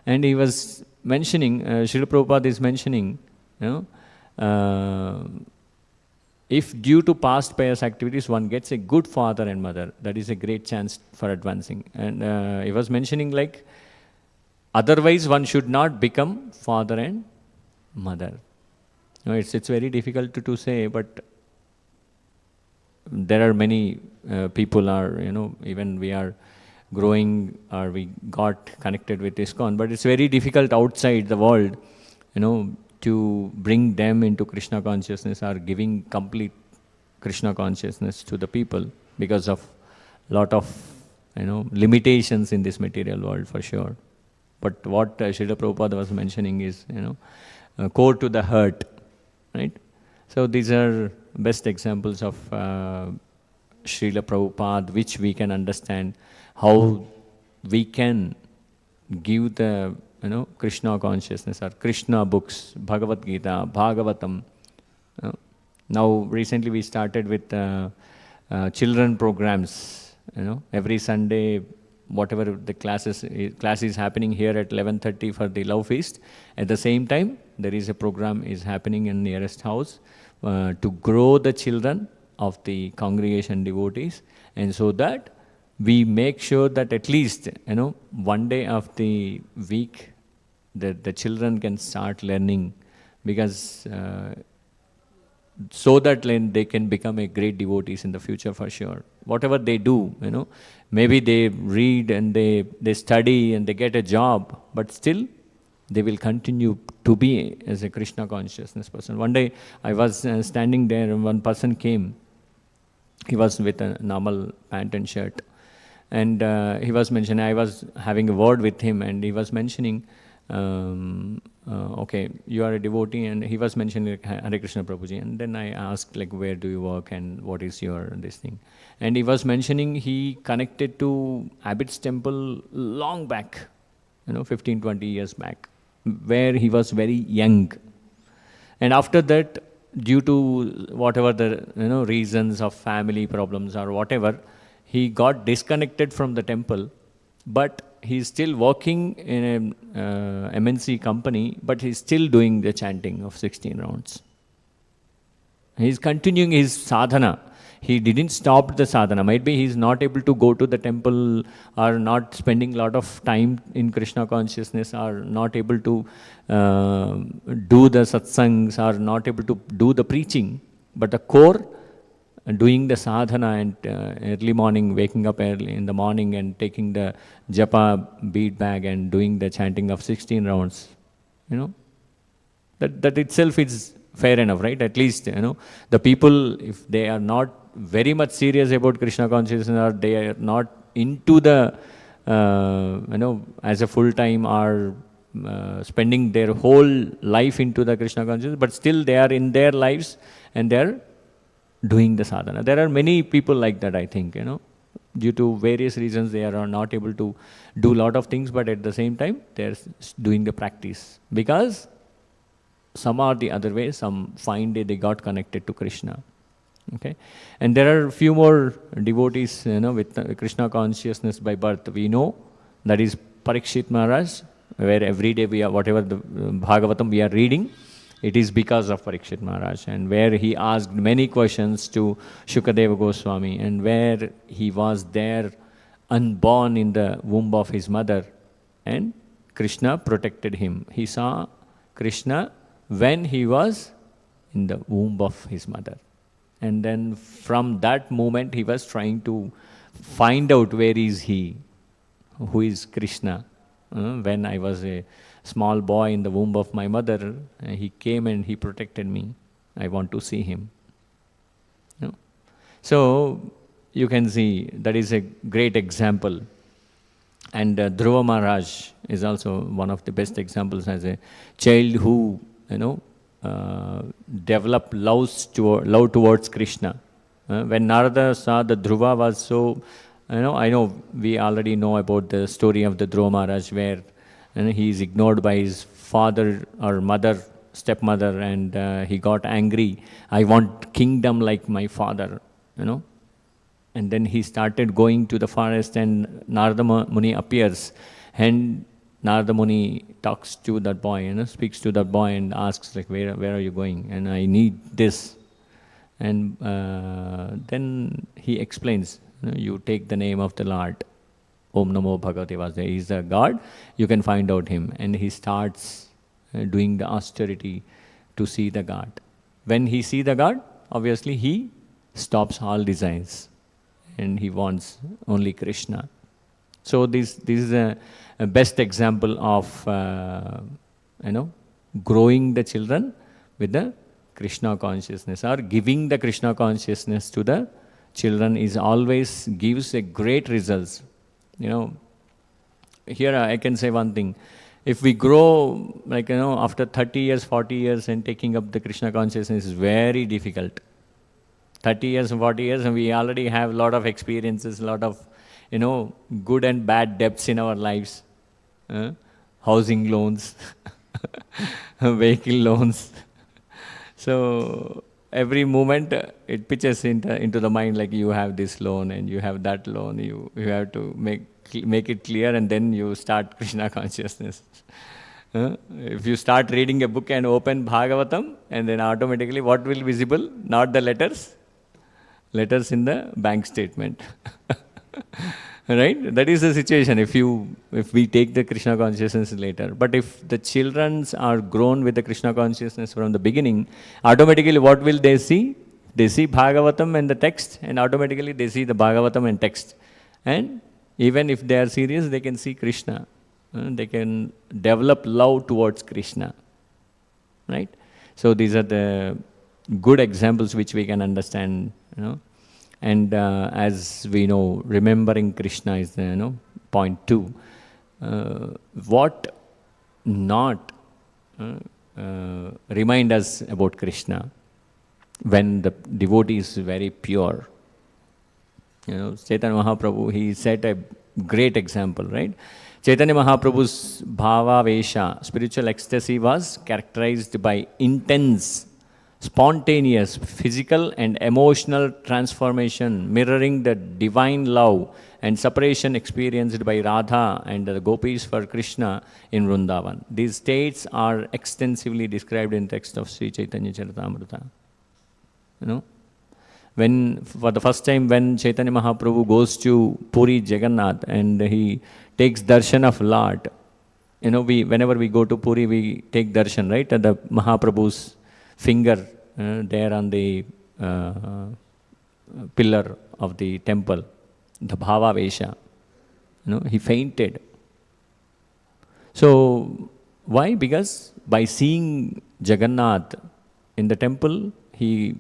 A: And he was mentioning, Srila Prabhupada is mentioning, if due to past pious activities one gets a good father and mother, that is a great chance for advancing. And he was mentioning, like, otherwise one should not become father and mother. It's very difficult to say, but there are many people are, even we are growing, or we got connected with ISKCON, but it's very difficult outside the world, to bring them into Krishna consciousness or giving complete Krishna consciousness to the people, because of lot of limitations in this material world, for sure. But what Srila Prabhupada was mentioning is core to the heart, right? So these are best examples of Srila Prabhupada, which we can understand how we can give the Krishna consciousness, or Krishna books, Bhagavad Gita, Bhagavatam. Now recently we started with children programs. Every Sunday, whatever the class is happening here at 11:30 for the love feast. At the same time, there is a program is happening in nearest house to grow the children of the congregation devotees, and so that we make sure that at least one day of the week the children can start learning, because so that they can become a great devotees in the future, for sure. Whatever they do, maybe they read and they study and they get a job, but still they will continue to be as a Krishna consciousness person. One day I was standing there and one person came. He was with a normal pant and shirt. And he was mentioning, I was having a word with him, and he was mentioning, okay, you are a devotee, and he was mentioning Hare Krishna Prabhuji. And then I asked, like, where do you work and what is your this thing? And he was mentioning he connected to Abbott's temple long back, 15, 20 years back, where he was very young. And after that, due to whatever the reasons of family problems or whatever, he got disconnected from the temple, but he's still working in a MNC company, but he's still doing the chanting of 16 rounds. He's continuing his sadhana. He didn't stop the sadhana. Might be he's not able to go to the temple or not spending a lot of time in Krishna consciousness or not able to do the satsangs or not able to do the preaching. But the core, doing the sadhana and early morning, waking up early in the morning and taking the japa bead bag and doing the chanting of 16 rounds, that itself is fair enough, right? At least, the people, if they are not very much serious about Krishna consciousness or they are not into the, as a full time or spending their whole life into the Krishna consciousness, but still they are in their lives and they are doing the sadhana. There are many people like that, I think, due to various reasons they are not able to do a lot of things, but at the same time they are doing the practice because some or the other way, some fine day they got connected to Krishna. Okay, and there are a few more devotees, with Krishna consciousness by birth. We know that is Pariksit Maharaj, where every day we are, whatever the Bhagavatam we are reading, it is because of Pariksit Maharaj, and where he asked many questions to Sukadeva Goswami, and where he was there unborn in the womb of his mother, and Krishna protected him. He saw Krishna when he was in the womb of his mother. And then from that moment he was trying to find out where is he, who is Krishna. When I was a small boy in the womb of my mother, he came and he protected me. I want to see him. So you can see that is a great example. And Dhruva Maharaj is also one of the best examples as a child who, developed love towards Krishna. When Narada saw the Dhruva was so, I know we already know about the story of the Dhruva Maharaj where he is ignored by his father or mother, stepmother, and he got angry. I want kingdom like my father, And then he started going to the forest, and Narada Muni appears, and Narada Muni talks to that boy, speaks to that boy and asks, like, where are you going? And I need this. And then he explains, you take the name of the Lord, Om Namo Bhagavate Vasudevaya. He is a God, you can find out him. And he starts doing the austerity to see the God. When he see the God, obviously he stops all desires and he wants only Krishna. So this is a best example of growing the children with the Krishna consciousness, or giving the Krishna consciousness to the children is always gives a great results. Here I can say one thing. If we grow after 30 years, 40 years and taking up the Krishna consciousness is very difficult. 30 years and 40 years and we already have a lot of experiences, a lot of good and bad debts in our lives. Housing loans, vehicle loans. So every moment it pitches into the mind like you have this loan and you have that loan. You have to make it clear, and then you start Krishna consciousness. If you start reading a book and open Bhagavatam, and then automatically what will visible? Not the letters in the bank statement. Right? That is the situation if we take the Krishna consciousness later. But if the children are grown with the Krishna consciousness from the beginning, automatically what will they see? They see Bhagavatam and the text, and automatically they see the Bhagavatam and text. And even if they are serious, they can see Krishna. they can develop love towards Krishna, right? So these are the good examples which we can understand, And as we know, remembering Krishna is the, point 2. What not remind us about Krishna when the devotee is very pure? Chaitanya Mahaprabhu, he set a great example, right? Chaitanya Mahaprabhu's bhava vesha, spiritual ecstasy, was characterized by intense, spontaneous physical and emotional transformation, mirroring the divine love and separation experienced by Radha and the gopis for Krishna in Vrindavan. These states are extensively described in text of Sri Chaitanya Charitamrita. When, for the first time, when Chaitanya Mahaprabhu goes to Puri Jagannath and he takes darshan of Lord, whenever we go to Puri, we take darshan, right? At the Mahaprabhu's finger there on the pillar of the temple, the bhava vesha, he fainted. So, why? Because by seeing Jagannath in the temple, he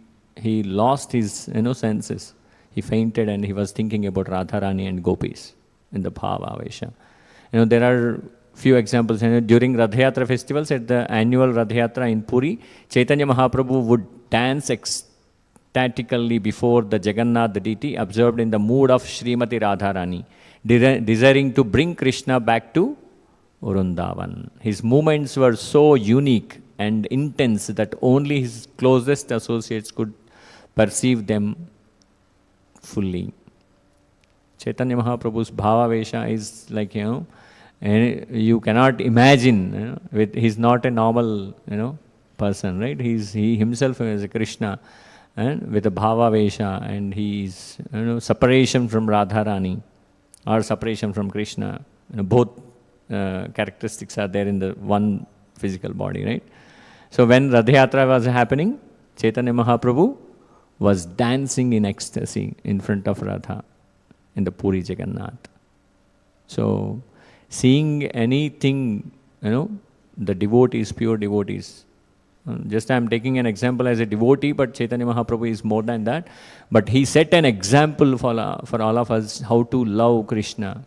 A: lost his senses. He fainted and he was thinking about Radharani and gopis in the bhava vesha. There are few examples. During Rath Yatra festivals, at the annual Rath Yatra in Puri, Chaitanya Mahaprabhu would dance ecstatically before the Jagannath deity, absorbed in the mood of Srimati Radharani, desiring to bring Krishna back to Vrindavan. His movements were so unique and intense that only his closest associates could perceive them fully. Chaitanya Mahaprabhu's bhava vesha is like, and you cannot imagine, he's not a normal, person, right? He himself is a Krishna, and with a bhava vesha, and he's, separation from Radharani or separation from Krishna. Both characteristics are there in the one physical body, right? So when Rath Yatra was happening, Chaitanya Mahaprabhu was dancing in ecstasy in front of Radha in the Puri Jagannath. So, seeing anything, the devotees, pure devotees. Just I am taking an example as a devotee, but Chaitanya Mahaprabhu is more than that. But he set an example for all of us how to love Krishna,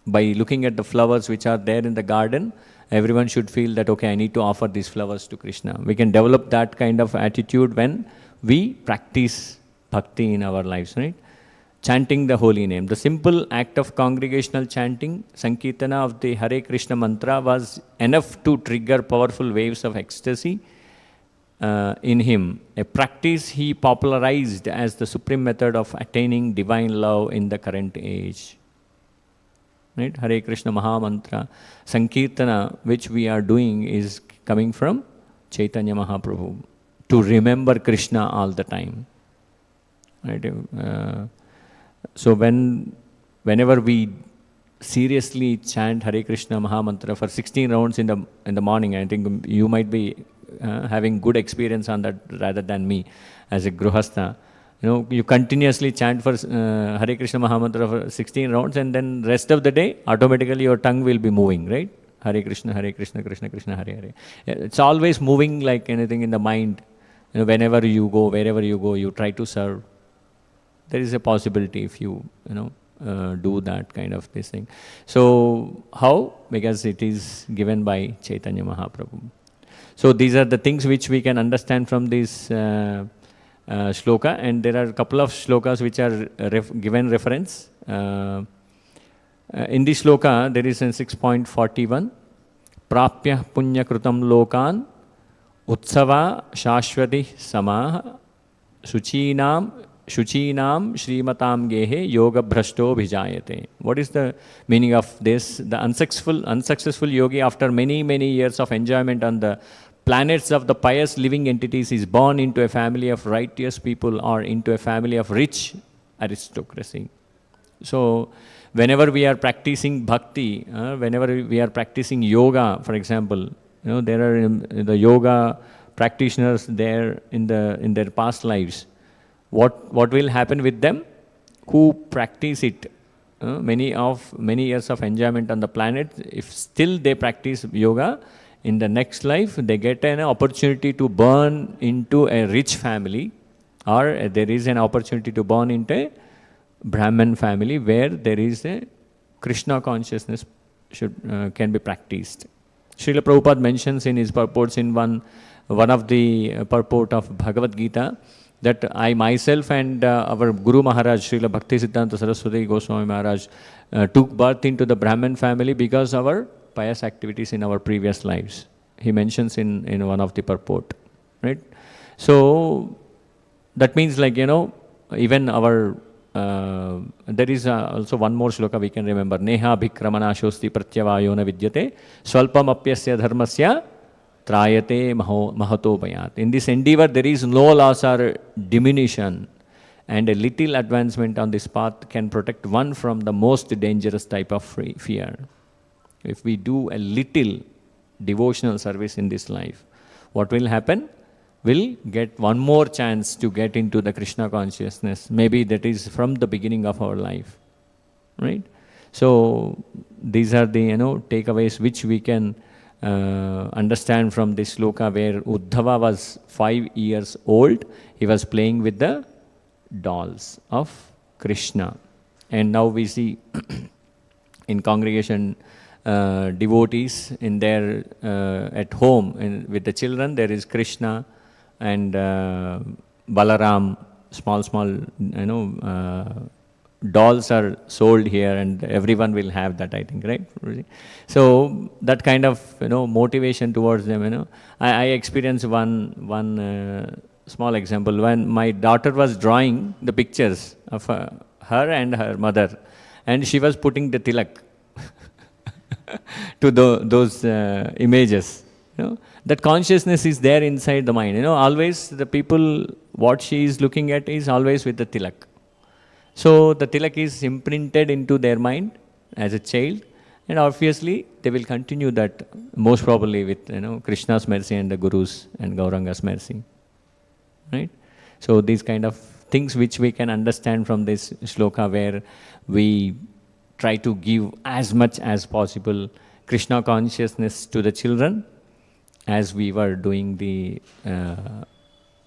A: By looking at the flowers which are there in the garden, everyone should feel that, okay, I need to offer these flowers to Krishna. We can develop that kind of attitude when we practice bhakti in our lives, right? Chanting the holy name. The simple act of congregational chanting, Sankirtana of the Hare Krishna mantra, was enough to trigger powerful waves of ecstasy in him. A practice he popularized as the supreme method of attaining divine love in the current age. Right? Hare Krishna Maha Mantra, Sankirtana, which we are doing, is coming from Chaitanya Mahaprabhu, to remember Krishna all the time. Right? So whenever we seriously chant Hare Krishna Maha Mantra for 16 rounds in the morning, I think you might be having good experience on that rather than me as a Gruhastha. You continuously chant for Hare Krishna Mahamantra for 16 rounds, and then rest of the day, automatically your tongue will be moving, right? Hare Krishna, Krishna Krishna, Hare Hare. It's always moving like anything in the mind. Whenever you go, wherever you go, you try to serve. There is a possibility if you, do that kind of this thing. So, how? Because it is given by Chaitanya Mahaprabhu. So, these are the things which we can understand from this shloka, and there are a couple of shlokas which are given reference. In this shloka, there is in 6.41, Prapya punya krutam lokan utsava shashvati samah shuchinam shrimatam gehe yoga bhrashto bhijayate. What is the meaning of this? The unsuccessful yogi, after many years of enjoyment on the planets of the pious living entities, is born into a family of righteous people or into a family of rich aristocracy. So, whenever we are practicing bhakti, whenever we are practicing yoga, for example, there are the yoga practitioners there in their past lives. What will happen with them? Who practice it many years of enjoyment on the planet, if still they practice yoga, in the next life they get an opportunity to born into a rich family, or there is an opportunity to born into a Brahman family where there is a Krishna consciousness can be practiced. Srila Prabhupada mentions in his purports, in one of the purport of Bhagavad Gita, that I myself and our Guru Maharaj, Srila Bhaktisiddhanta Saraswati Goswami Maharaj, took birth into the Brahman family because of our pious activities in our previous lives. He mentions in one of the purport, right? So that means, like, even our there is also one more shloka we can remember. Neha bhikramana shosti pratyavayo na vidyate swalpam apyasya dharmasya trayate mahato bayat. In this endeavor there is no loss or diminution, and a little advancement on this path can protect one from the most dangerous type of fear. If we do a little devotional service in this life, what will happen? We'll get one more chance to get into the Krishna consciousness. Maybe that is from the beginning of our life, right? So these are the takeaways which we can understand from this sloka, where Uddhava was 5 years old. He was playing with the dolls of Krishna, and now we see in congregation devotees in their at home with the children, there is Krishna and Balaram, small dolls are sold here, and everyone will have that, I think, right? So that kind of motivation towards them. I experienced one small example. When my daughter was drawing the pictures of her and her mother, and she was putting the tilak to those images. That consciousness is there inside the mind. Always the people, what she is looking at is always with the tilak. So the tilak is imprinted into their mind as a child, and obviously they will continue that most probably with Krishna's mercy and the Guru's and Gauranga's mercy, right? So these kind of things which we can understand from this shloka, where we try to give as much as possible Krishna consciousness to the children, as we were doing the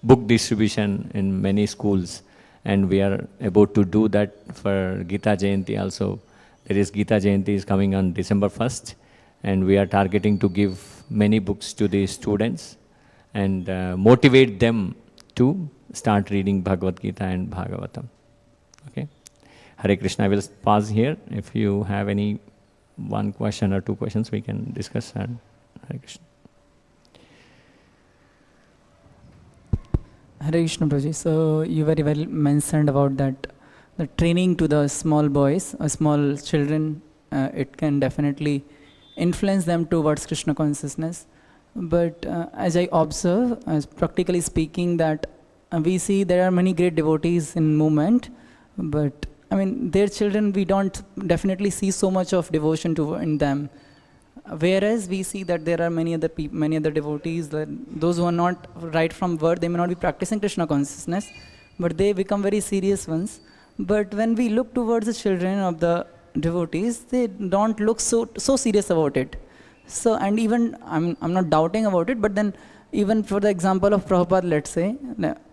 A: book distribution in many schools, and we are about to do that for Gita Jayanti also. There is Gita Jayanti is coming on December 1st, and we are targeting to give many books to the students and motivate them to start reading Bhagavad Gita and Bhagavatam. Okay? Hare Krishna. I will pause here. If you have any one question or two questions, we can discuss. And Hare Krishna.
B: Hare Krishna, Prabhuji. So you very well mentioned about that, the training to the small boys or small children, it can definitely influence them towards Krishna consciousness. But as I observe, as practically speaking, that we see there are many great devotees in movement, but I mean, their children, we don't definitely see so much of devotion in them. Whereas we see that there are many other devotees, that those who are not right from birth, they may not be practicing Krishna consciousness, but they become very serious ones. But when we look towards the children of the devotees, they don't look so serious about it. So, and even I'm not doubting about it, but then even for the example of Prabhupada, let's say,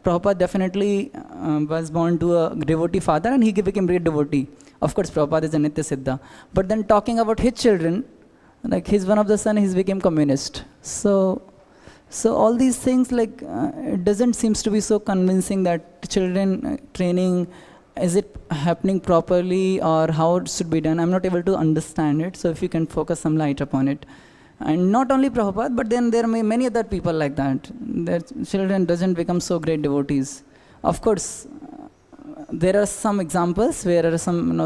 B: Prabhupada definitely was born to a devotee father, and he became a great devotee. Of course, Prabhupada is a Nitya Siddha. But then talking about his children, like his one of the son, he became communist. So all these things, like it doesn't seems to be so convincing that children training, is it happening properly or how it should be done? I'm not able to understand it. So if you can focus some light upon it. And not only Prabhupada, but then there may many other people like that. Their children doesn't become so great devotees. Of course, there are some examples where there are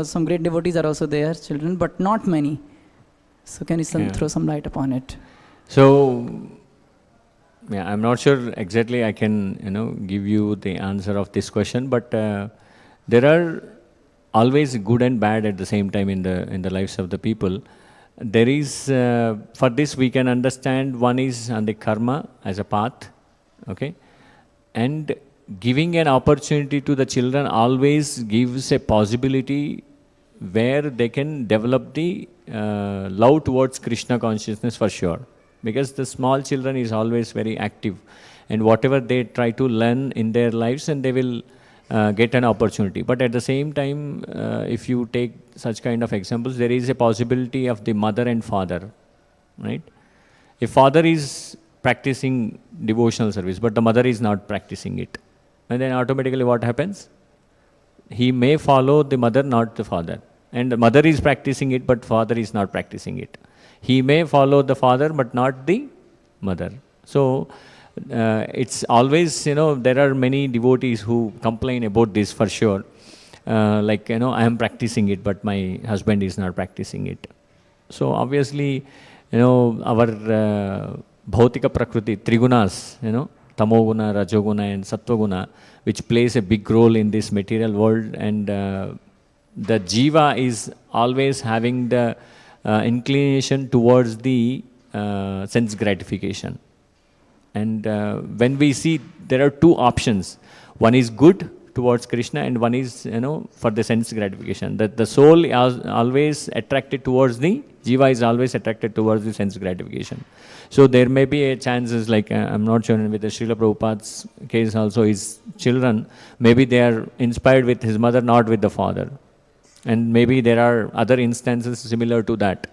B: some great devotees are also there, children, but not many. So can you throw some light upon it?
A: So, yeah, I'm not sure exactly I can give you the answer of this question, but there are always good and bad at the same time in the lives of the people. There is, for this we can understand, one is on the karma as a path, okay? And giving an opportunity to the children always gives a possibility where they can develop the love towards Krishna consciousness for sure. Because the small children is always very active, and whatever they try to learn in their lives, and they will get an opportunity. But at the same time, if you take such kind of examples, there is a possibility of the mother and father, right? If father is practicing devotional service, but the mother is not practicing it, and then automatically what happens? He may follow the mother, not the father. And the mother is practicing it, but father is not practicing it. He may follow the father, but not the mother. So, it's always, there are many devotees who complain about this for sure. Like, I am practicing it, but my husband is not practicing it. So, obviously, our bhautika prakriti, trigunas, tamoguna, rajoguna and sattva which plays a big role in this material world, and the jiva is always having the inclination towards the sense gratification. And when we see, there are two options. One is good towards Krishna, and one is, for the sense gratification. That the soul is always attracted towards the, jiva is always attracted towards the sense gratification. So there may be a chances, like I'm not sure with the Srila Prabhupada's case also, his children, maybe they are inspired with his mother, not with the father. And maybe there are other instances similar to that.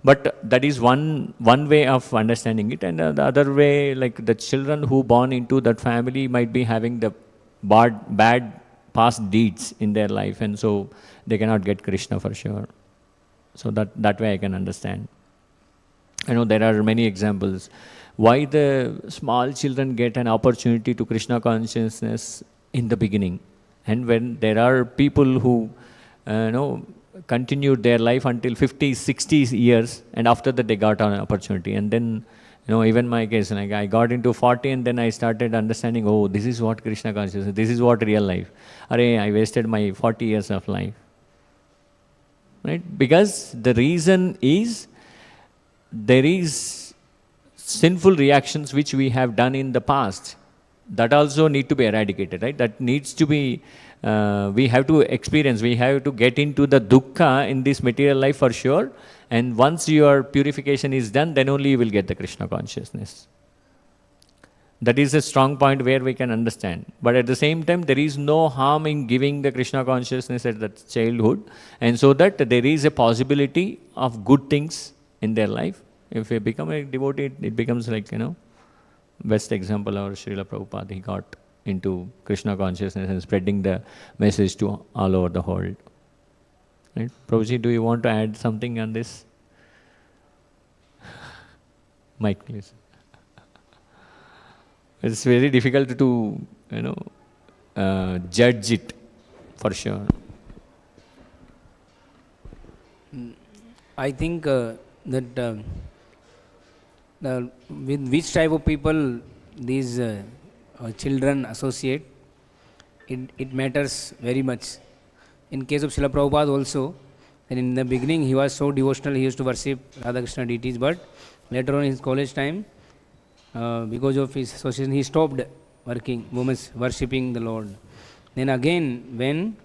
A: But that is one way of understanding it. And the other way, like the children who born into that family might be having the bad past deeds in their life, and so they cannot get Krishna for sure. So that way I can understand. There are many examples. Why the small children get an opportunity to Krishna consciousness in the beginning. And when there are people who, continued their life until 50, 60 years, and after that they got an opportunity. And then, even my case, like I got into 40 and then I started understanding, oh, this is what Krishna consciousness, this is what real life. I wasted my 40 years of life. Right? Because the reason is, there is sinful reactions which we have done in the past. That also need to be eradicated, right? That needs to be, we have to experience, we have to get into the dukkha in this material life for sure. And once your purification is done, then only you will get the Krishna consciousness. That is a strong point where we can understand. But at the same time, there is no harm in giving the Krishna consciousness at that childhood, and so that there is a possibility of good things in their life. If we become a devotee, it becomes like, best example, our Srila Prabhupada, he got into Krishna consciousness and spreading the message to all over the world. Right? Prabhuji, do you want to add something on this? Mike, please. It's very difficult to, judge it for sure.
C: I think that with which type of people these children associate, it matters very much. In case of Srila Prabhupada also, and in the beginning he was so devotional, he used to worship Radha Krishna deities, but later on in his college time, because of his association, he stopped worshipping the Lord. Then again, when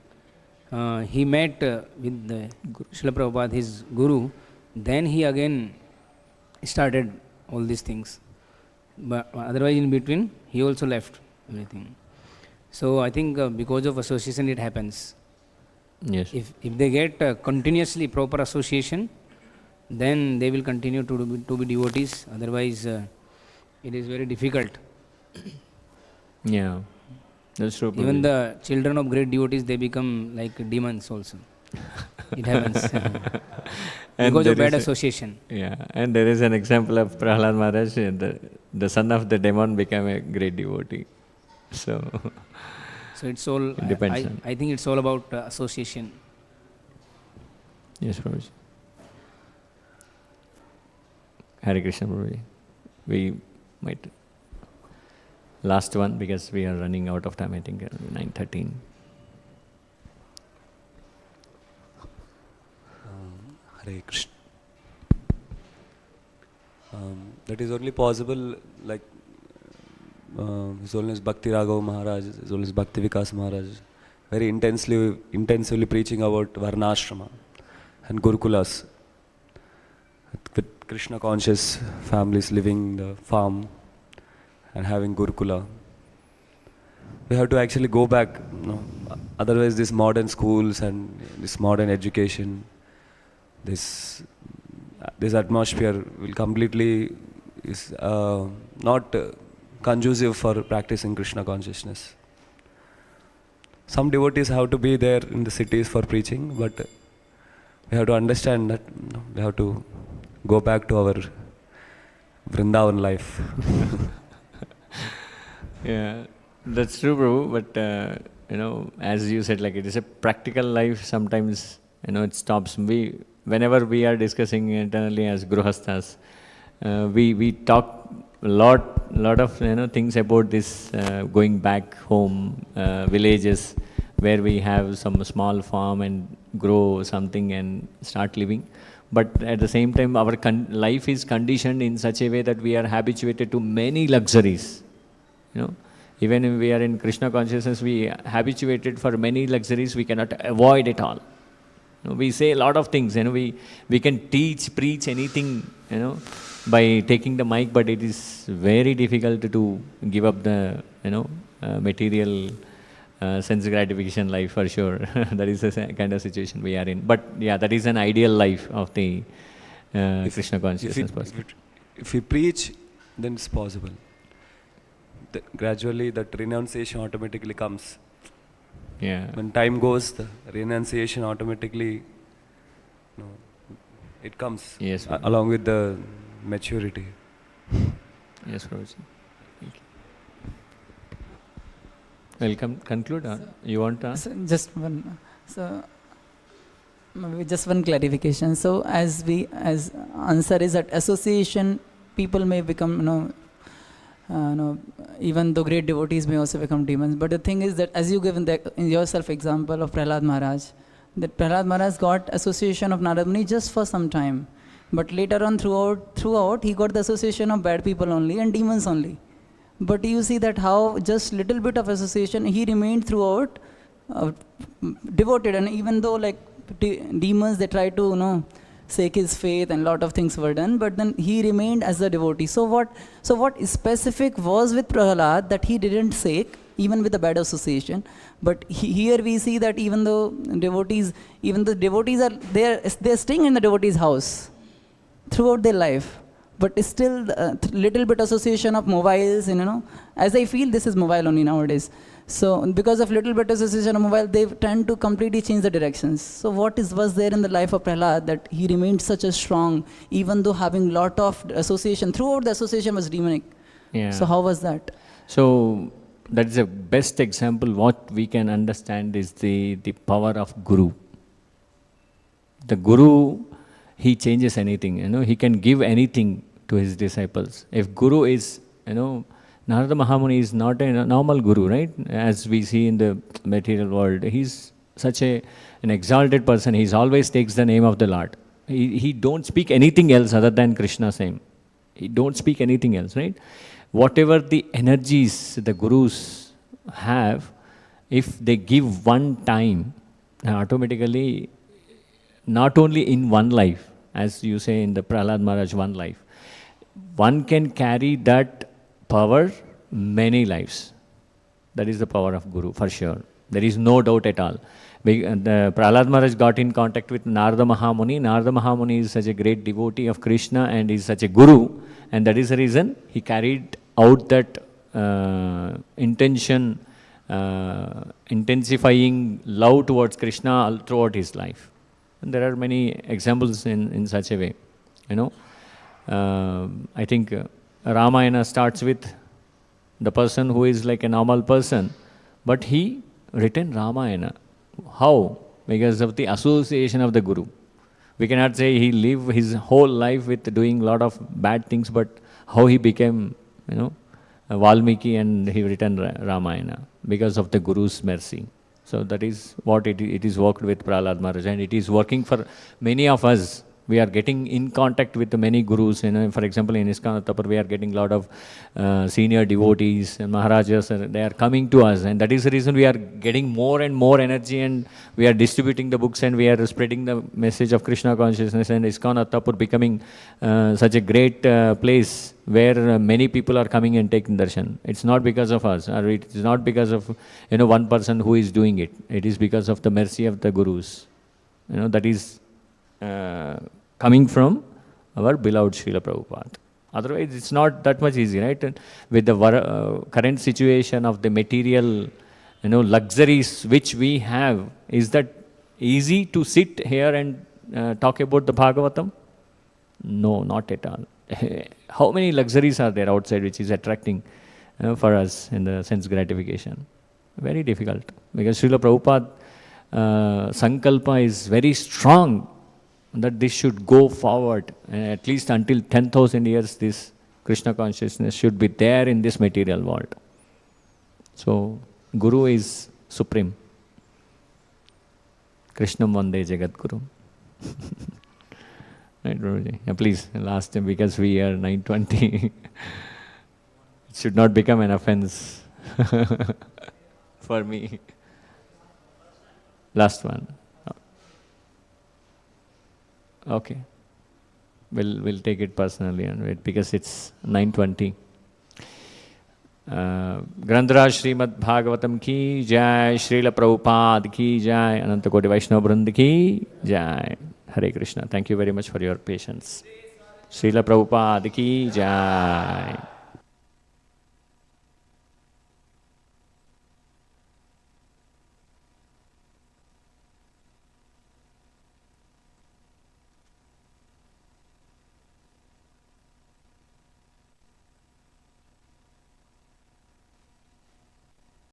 C: he met with the Srila Prabhupada, his guru, then he again started all these things. But otherwise, in between, he also left everything. So I think because of association, it happens.
A: Yes.
C: If they get continuously proper association, then they will continue to be devotees. Otherwise, it is very difficult.
A: Yeah, that's true.
C: Even the children of great devotees, they become like demons also. It happens. Because of bad association.
A: Yeah, and there is an example of Prahlad Maharaj, the son of the demon became a great devotee. So
C: it's all,
A: it depends
C: I think it's all about association.
A: Yes, Prabhuji. Hare Krishna, Prabhuji. We might last one because we are running out of time, I think 9:13.
D: Hare Krishna. That is only possible, like His Holiness Bhakti Raghav Maharaj, His Holiness Bhakti Vikas Maharaj, very intensively preaching about Varnashrama and Gurukulas, with Krishna conscious families living in the farm and having Gurukula. We have to actually go back, otherwise these modern schools and this modern education, this atmosphere will completely is not conducive for practicing Krishna consciousness. Some devotees have to be there in the cities for preaching, but we have to understand that we have to go back to our Vrindavan life.
A: Yeah, that's true, Prabhu. But as you said, like it is a practical life. Sometimes it stops. Whenever we are discussing internally as Gruhasthas, we talk a lot of things about this going back home, villages where we have some small farm and grow something and start living. But at the same time, our life is conditioned in such a way that we are habituated to many luxuries. Even if we are in Krishna consciousness, we are habituated for many luxuries. We cannot avoid it all. We say a lot of things. We can teach, preach anything. By taking the mic, but it is very difficult to give up the material sense gratification life for sure. That is the kind of situation we are in. But yeah, that is an ideal life of the Krishna consciousness person.
D: If we preach, then it's possible. Gradually, that renunciation automatically comes.
A: Yeah.
D: When time goes, the renunciation automatically, it comes.
A: Yes.
D: Along with the maturity.
A: Yes, Prabhuji. Welcome. Conclude. You want to?
B: So just one. So maybe just one clarification. So as answer is that association, people may become even though great devotees may also become demons. But the thing is that as you give in yourself example of Prahlad Maharaj, that Prahlad Maharaj got association of Narad Muni just for some time. But later on throughout he got the association of bad people only and demons only. But you see that how just little bit of association he remained throughout devoted, and even though like demons they try to shake his faith and lot of things were done, but then he remained as a devotee. So what specific was with Prahlad that he didn't shake even with a bad association? But here we see that even the devotees are they're staying in the devotee's house throughout their life, but still little bit association of mobiles, as I feel this is mobile only nowadays. So because of little bit association of mobile, they tend to completely change the directions. So what was there in the life of Prahlad that he remained such a strong, even though having lot of association, throughout the association was demonic.
A: Yeah.
B: So how was that?
A: So that is the best example. What we can understand is the power of Guru. The Guru, he changes anything, he can give anything to his disciples. If Guru is, Narada Mahamuni is not a normal Guru, right? As we see in the material world, he's such an exalted person. He always takes the name of the Lord. He don't speak anything else other than Krishna's name. He don't speak anything else, right? Whatever the energies the Gurus have, if they give one time, automatically, not only in one life, as you say in the Prahlad Maharaj one life, one can carry that power many lives. That is the power of Guru, for sure. There is no doubt at all. The Prahlad Maharaj got in contact with Narada Mahamuni. Narada Mahamuni is such a great devotee of Krishna and is such a Guru, and that is the reason he carried out that intensifying love towards Krishna throughout his life. And there are many examples in such a way. I think Ramayana starts with the person who is like a normal person, but he written Ramayana. How? Because of the association of the Guru. We cannot say he lived his whole life with doing a lot of bad things, but how he became, Valmiki and he written Ramayana because of the Guru's mercy. So that is what it is worked with Prahlad Maharaj, and it is working for many of us We are getting in contact with many gurus. For example, in ISKCON Tapur, we are getting a lot of senior devotees and Maharajas. They are coming to us, and that is the reason we are getting more and more energy, and we are distributing the books, and we are spreading the message of Krishna consciousness, and ISKCON Tapur becoming such a great place where many people are coming and taking darshan. It's not because of us, or it is not because of one person who is doing it. It is because of the mercy of the gurus. That is coming from our beloved Srila Prabhupada. Otherwise, it's not that much easy, right? And with the current situation of the material, luxuries which we have, is that easy to sit here and talk about the Bhagavatam? No, not at all. How many luxuries are there outside which is attracting for us in the sense gratification? Very difficult. Because Srila Prabhupada Sankalpa is very strong that this should go forward. At least until 10,000 years, this Krishna consciousness should be there in this material world. So, Guru is supreme. Krishnam Vande Jagat Guru. Right, Prabhuji? Yeah, please, last time, because we are 9:20. It should not become an offense for me. Last one. Okay. We'll take it personally and wait, because it's 9:20. Grandharaj Śrīmad-Bhāgavatam ki jai, Srila Prabhupada ki jai, Ananta Koti Vaishnava Vrind ki jai. Hare Krishna. Thank you very much for your patience. Srila Prabhupada ki jai.